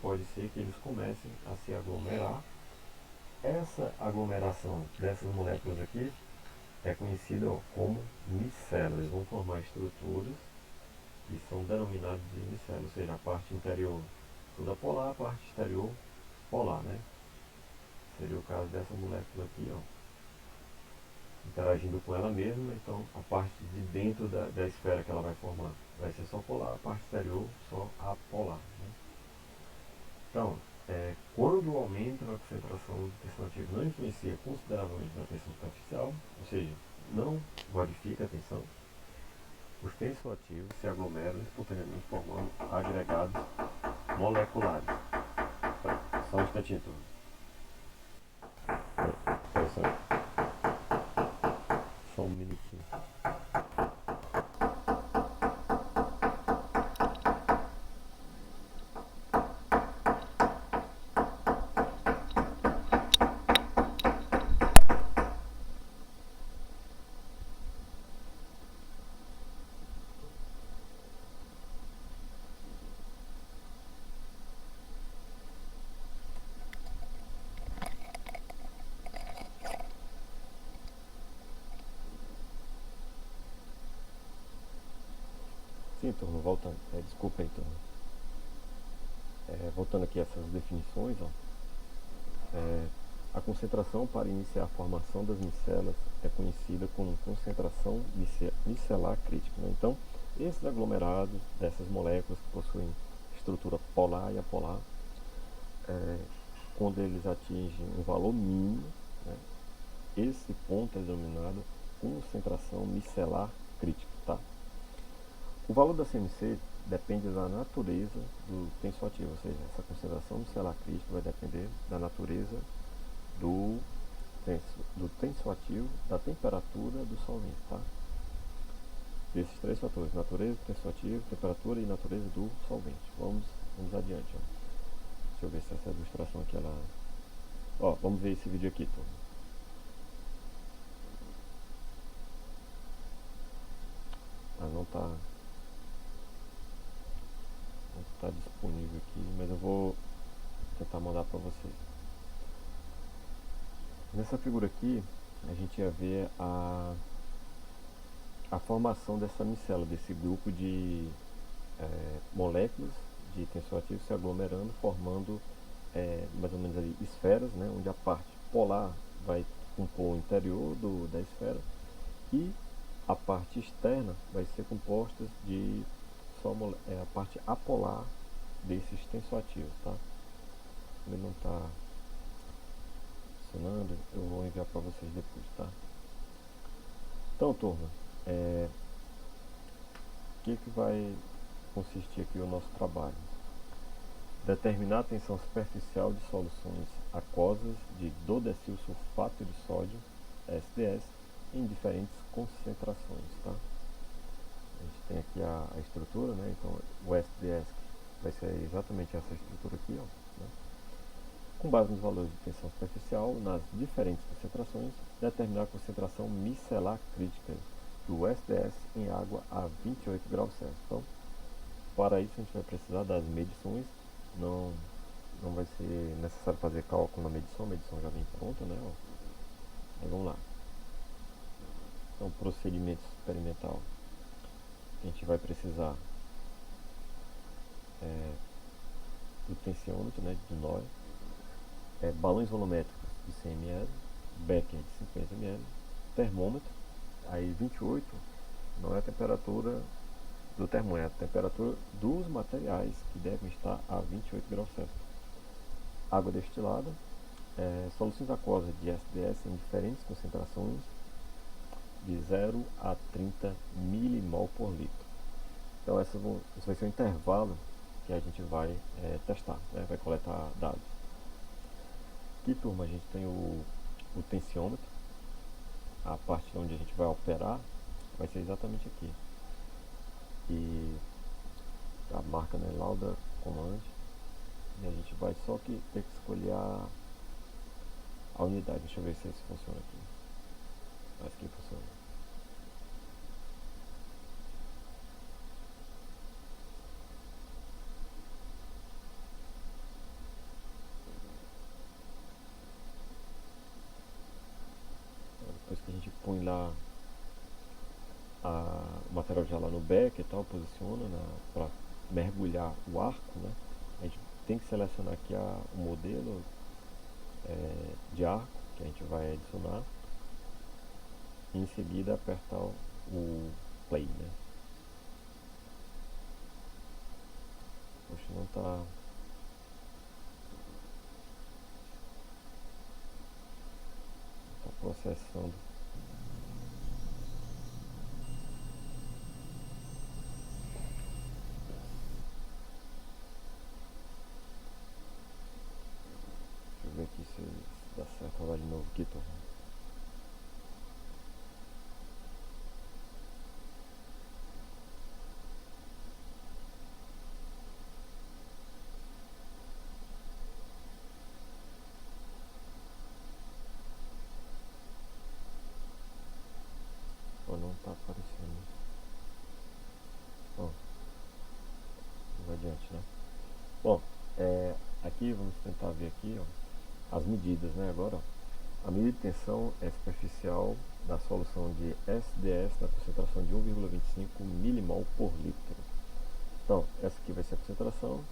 pode ser que eles comecem a se aglomerar. Essa aglomeração dessas moléculas aqui é conhecida como micelas. Eles vão formar estruturas que são denominadas de micelas, ou seja, a parte interior toda polar, a parte exterior polar, né? Seria o caso dessa molécula aqui, ó, interagindo com ela mesma. Então a parte de dentro da esfera que ela vai formar vai ser só polar, a parte exterior só apolar, né? Então, quando o aumento na concentração do tensoativo não influencia consideravelmente na tensão superficial, ou seja, não modifica a tensão, os tensoativos se aglomeram espontaneamente formando agregados moleculares. Só um instantinho, turma. Só um minutinho. Sim, turma, voltando. Desculpa aí, turma. Voltando aqui a essas definições, ó. A concentração para iniciar a formação das micelas é conhecida como concentração micelar crítica, né? Então, esses aglomerados dessas moléculas que possuem estrutura polar e apolar, quando eles atingem um valor mínimo, né, esse ponto é denominado concentração micelar crítica. Tá? O valor da CMC depende da natureza do tensoativo, ou seja, essa concentração micelar crítica vai depender da natureza do tensoativo, da temperatura do solvente. Tá? Desses três fatores: natureza, tensoativo, temperatura e natureza do solvente. Vamos adiante. Ó. Deixa eu ver se essa ilustração aqui ela... Ó, vamos ver esse vídeo aqui, turma. Não tá disponível aqui, mas eu vou tentar mandar para vocês. Nessa figura aqui, a gente ia ver a formação dessa micela, desse grupo de moléculas de tensoativo se aglomerando, formando mais ou menos ali esferas, né, onde a parte polar vai compor o interior da esfera e a parte externa vai ser composta de só a parte apolar desses tensoativos. Tá? Ele não está funcionando, eu vou enviar para vocês depois. Tá? Então, turma, que vai consistir aqui o nosso trabalho? Determinar a tensão superficial de soluções aquosas de dodecilsulfato de sódio, SDS, em diferentes concentrações. Tá? A gente tem aqui a estrutura, né? Então o SDS vai ser exatamente essa estrutura aqui, ó, né? Com base nos valores de tensão superficial, nas diferentes concentrações, determinar a concentração micelar crítica do SDS em água a 28 graus Celsius. Então, para isso a gente vai precisar das medições. Não vai ser necessário fazer cálculo na medição, a medição já vem pronta, né? Ó. Aí vamos lá. Então, procedimento experimental. A gente vai precisar do tensiômetro, né, de Noy, balões volumétricos de 100 ml, becker de 50 ml, termômetro. Aí 28 não é a temperatura do termômetro, é a temperatura dos materiais que devem estar a 28 graus Celsius. Água destilada, soluções aquosas de SDS em diferentes concentrações de 0 a 30 milimol por litro. Então esse vai ser o intervalo que a gente vai testar, né? Vai coletar dados. Aqui, turma, a gente tem o tensiômetro. A parte onde a gente vai operar vai ser exatamente aqui. E a marca, né, Lauda Command. E a gente vai só que ter que escolher a unidade. Deixa eu ver se isso funciona aqui. Acho que funciona. Depois que a gente põe lá o material já lá no beck e tal, posiciona para mergulhar o arco, né? A gente tem que selecionar aqui o modelo de arco que a gente vai adicionar e em seguida apertar o play, né? Poxa, não está processando. Deixa eu ver aqui se dá certo. Vou lá de novo aqui, turma. Não está aparecendo. Bom, vamos adiante, né? Bom, aqui vamos tentar ver aqui, ó, as medidas, né? Agora, ó, a medida de tensão superficial da solução de SDS na concentração de 1,25 milimol por litro. Então, essa aqui vai ser a concentração.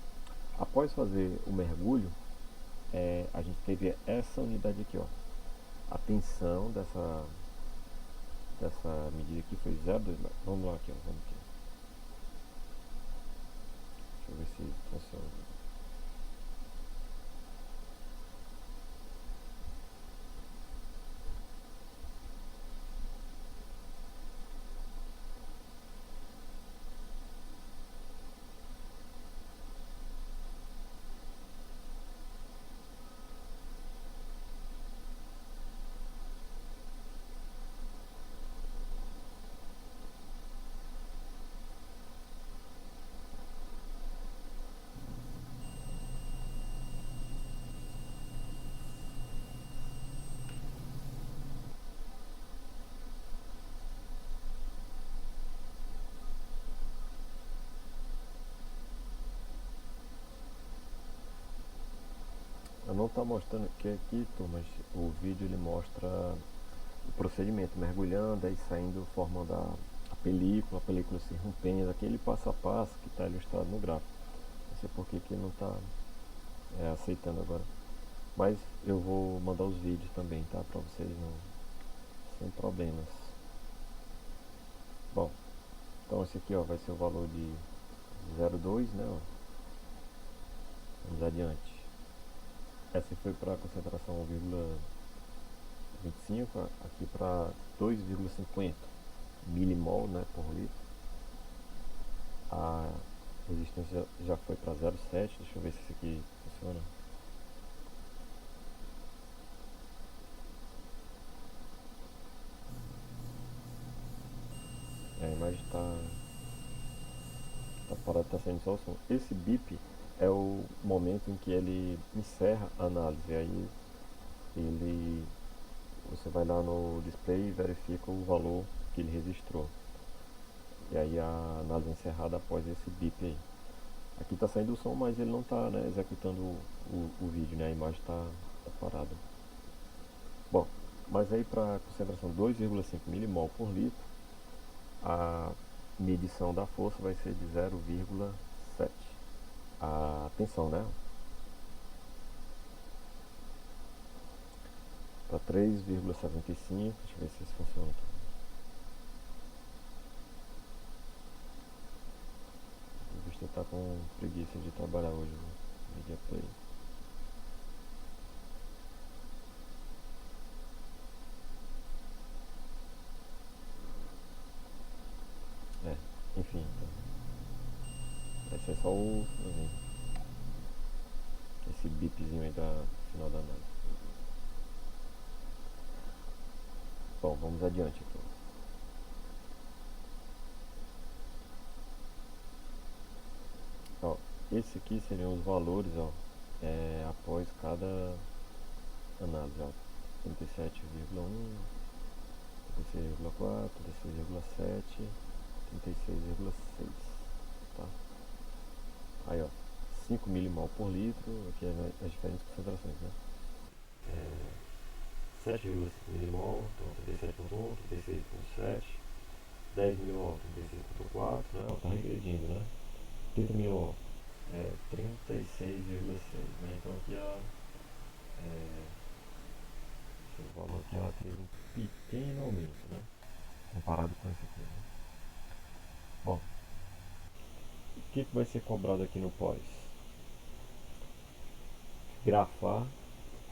Após fazer o mergulho, a gente teve essa unidade aqui, ó. A tensão dessa medida aqui foi 0,2. Vamos lá aqui, ó. Vamos aqui. Deixa Deixa eu ver se funciona. Eu não está mostrando que aqui, turmas, o vídeo ele mostra o procedimento, mergulhando, aí saindo, formando a película se rompendo, aquele passo a passo que está ilustrado no gráfico. Não sei por que não está aceitando agora. Mas eu vou mandar os vídeos também, tá? Para vocês não, sem problemas. Bom, então esse aqui ó, vai ser o valor de 0,2, né? Ó. Vamos adiante. Essa foi para a concentração 1,25, aqui para 2,50 milimol, né, por litro. A resistência já foi para 0,7. Deixa eu ver se isso aqui funciona. A imagem tá parada, tá saindo só o som. Esse bip é o momento em que ele encerra a análise. Aí você vai lá no display e verifica o valor que ele registrou. E aí a análise é encerrada após esse bip aí. Aqui está saindo o som, mas ele não está, né, executando o vídeo, né? A imagem está parada. Bom, mas aí para a concentração 2,5 milimol por litro, a medição da força vai ser de 0,7. A tensão, né? Para 3,75. Deixa eu ver se isso funciona aqui. O bicho tá com preguiça de trabalhar hoje no Media Play. Enfim, vai ser só esse bipzinho aí da final da análise. Bom, vamos adiante aqui. Ó, esse aqui seriam os valores, ó, após cada análise, ó, 37,1, 36,4, 36,7, 36,6, tá? Aí, ó, 5 milimol por litro, aqui as diferentes concentrações, né? 7,5 milimol, então 37,1, 36,7, 10 milimol, 36,4, né? Ó, tá regredindo, né? 30 milimol, 36,6, né? Então aqui, ó, o valor aqui, ó, teve um pequeno aumento, né? Comparado com esse aqui, né? Bom, o que vai ser cobrado aqui no pós? Grafar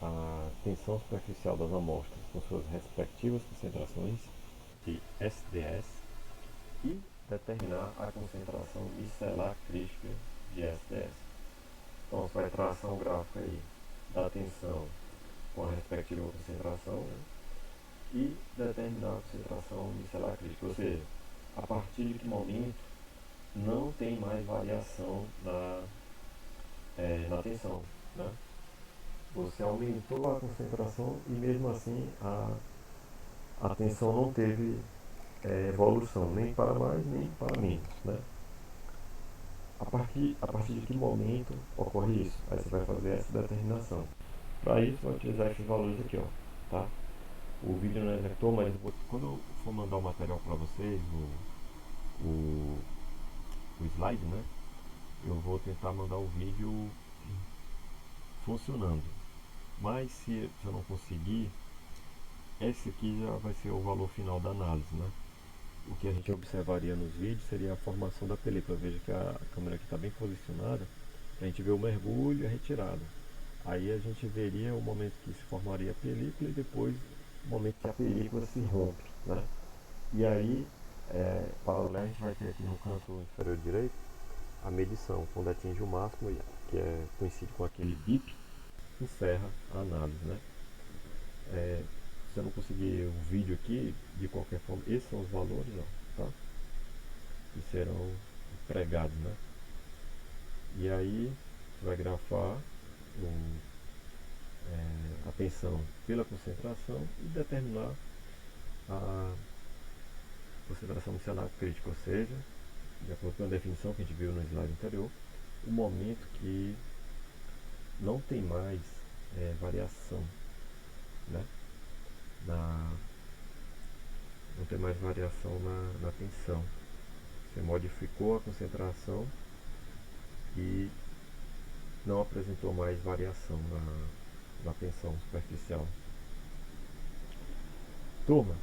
a tensão superficial das amostras com suas respectivas concentrações de SDS e determinar a concentração micelar crítica de SDS. Então você vai traçar um gráfico aí da tensão com a respectiva concentração, né? E determinar a concentração micelar crítica, ou seja, a partir de que momento não tem mais variação na tensão, né? Você aumentou a concentração e mesmo assim a tensão não teve evolução, nem para mais nem para menos, né? A partir de que momento ocorre isso? Aí você vai fazer essa determinação. Para isso, vai utilizar esses valores aqui, ó, tá? O vídeo não executou, mas quando eu for mandar o material para vocês, o slide, né? Eu vou tentar mandar o vídeo funcionando. Mas se eu não conseguir, esse aqui já vai ser o valor final da análise, né? o que a gente observaria nos vídeos seria a formação da película. Veja que a câmera aqui está bem posicionada, a gente vê o mergulho e a retirada. Aí a gente veria o momento que se formaria a película e depois o momento que a película se rompe, né? E aí, paralelo, a gente vai ter aqui no canto inferior direito a medição, quando atinge o máximo, que coincide com aquele bip, encerra a análise, né? Se eu não conseguir o vídeo aqui, de qualquer forma, esses são os valores, ó, tá? Que serão empregados, né? E aí, você vai grafar a tensão pela concentração e determinar a concentração no cenário crítico, ou seja, de acordo com a definição que a gente viu no slide anterior, o momento que não tem mais variação, né? Não tem mais variação na tensão. Você modificou a concentração e não apresentou mais variação na tensão superficial. Turma,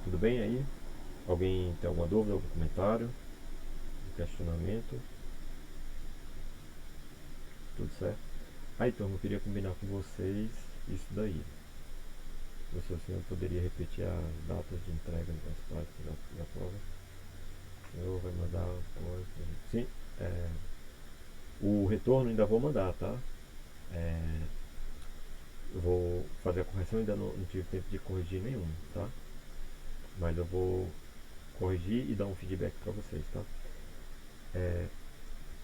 tudo bem aí? Alguém tem alguma dúvida, algum comentário, questionamento? Tudo certo? Aí, turma, eu queria combinar com vocês isso daí. O senhor poderia repetir as datas de entrega das práticas da prova? O senhor vai mandar? Sim. O retorno ainda vou mandar, tá? Eu vou fazer a correção, ainda não tive tempo de corrigir nenhum, tá? Mas eu vou corrigir e dar um feedback para vocês, tá?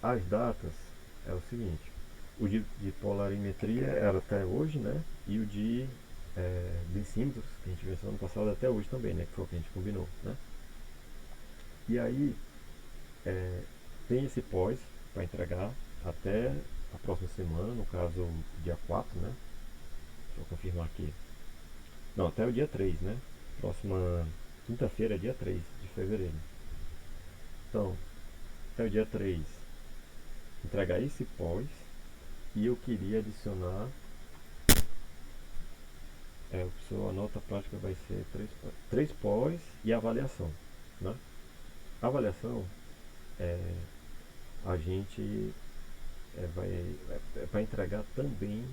As datas é o seguinte: o de polarimetria era até hoje, né? E o de densímetros, que a gente viu ano passado, até hoje também, né? Que foi o que a gente combinou, né? E aí, tem esse pós para entregar até a próxima semana, no caso, dia 4, né? Deixa eu confirmar aqui. Não, até o dia 3, né? Próxima quinta-feira, dia 3 de fevereiro. Então, até o dia 3, entregar esse pós. E eu queria adicionar, o pessoal, a nota prática vai ser 3 pós e avaliação, né? A avaliação, a gente vai entregar também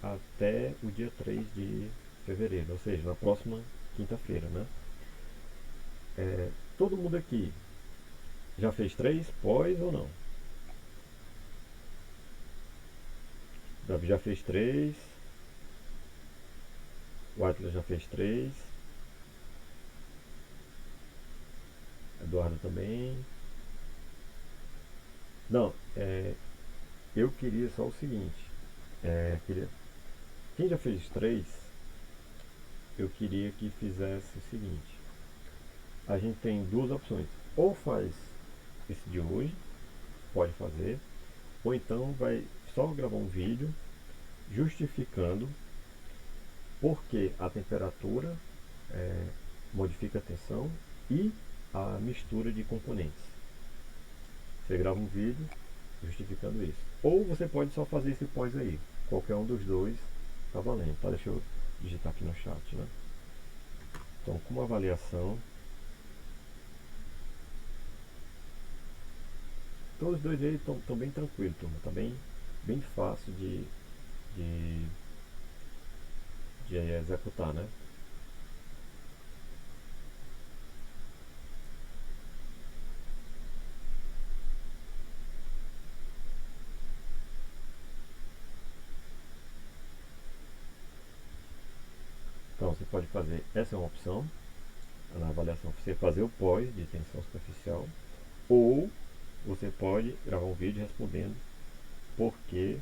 até o dia 3 de fevereiro, ou seja, na próxima quinta-feira, né? Todo mundo aqui já fez 3 pós ou não? Davi já fez 3, o Atlas já fez 3, Eduardo também. Não, eu queria só o seguinte, quem já fez 3, eu queria que fizesse o seguinte: a gente tem duas opções, ou faz esse de hoje, pode fazer, ou então vai só gravar um vídeo justificando porque a temperatura modifica a tensão e a mistura de componentes. Você grava um vídeo justificando isso. Ou você pode só fazer esse pós aí. Qualquer um dos dois tá valendo. Tá? Deixa eu digitar aqui no chat, né? Então, como avaliação, todos os dois aí estão bem tranquilos, turma. Tá bem fácil de, de executar, né? Então, você pode fazer, essa é uma opção, na avaliação, você fazer o pós de tensão superficial, ou você pode gravar um vídeo respondendo por que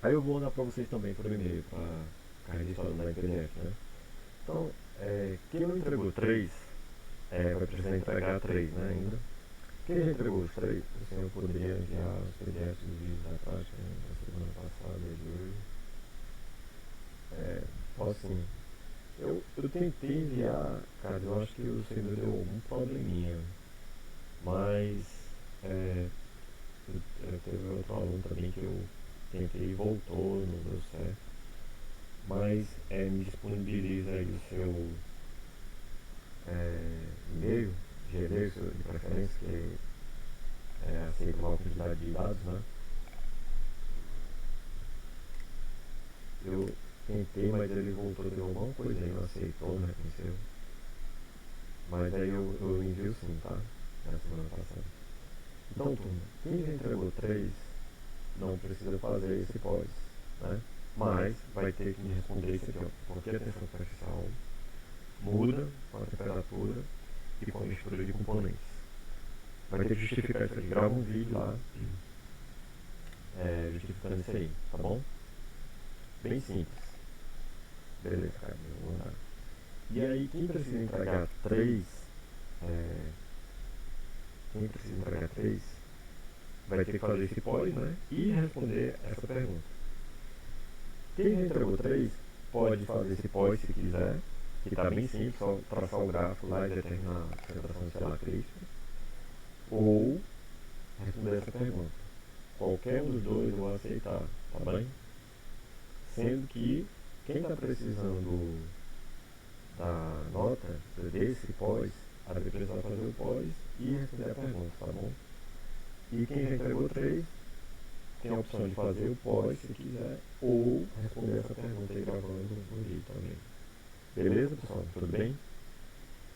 Aí eu vou mandar para vocês também por e-mail, para ficar registrado lá em PDF, né? Então, quem não entregou três, vai precisar entregar três, né, ainda. Quem já entregou os três, o senhor poderia enviar os PDFs do vídeo da prática, né, da semana passada e de hoje. Posso sim. Eu tentei enviar, cara, eu acho que o servidor deu algum probleminha, mas teve outro aluno também que eu tentei e voltou, não deu certo. Mas me disponibiliza aí o seu e-mail, Gmail de preferência, que aceita uma quantidade de dados, né? Eu tentei, mas ele voltou, deu alguma coisa aí, não aceitou, não reconheceu. Mas aí eu envio sim, tá? Na semana passada. Então, turma, quem já entregou três não precisa fazer esse pós, né? Mas vai ter que me responder isso aqui, ó. Porque a tensão superficial muda com a temperatura e com a mistura de componentes. Vai ter que justificar isso aqui. Grava um vídeo lá justificando isso aí, tá bom? Bem simples. Beleza, cara, eu vou mandar. E aí, é, quem precisa entregar três, vai ter que fazer esse pós, né? E responder essa pergunta. Quem já entregou três, pode fazer esse pós se quiser, que está bem simples, só traçar o gráfico lá e determinar a concentração estelar crítica. Ou responder essa pergunta. Qualquer um dos dois eu vou aceitar, tá bem? Sendo que quem está precisando da nota desse pós, vai precisar fazer o pós e responder a pergunta, tá bom? E quem já entregou três, tem a opção de fazer o pós se quiser, ou responder essa pergunta aí gravando no vídeo também. Beleza, pessoal? Tudo bem?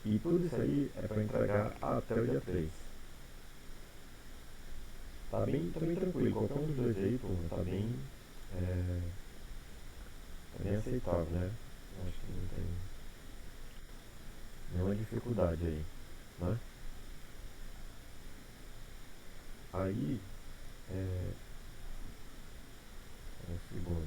E tudo isso aí é para entregar até o dia 3. Tá bem tranquilo, qualquer um dos dois aí, turma, é, tá bem aceitável, né? Acho que não tem nenhuma dificuldade aí, né? Aí, um segundo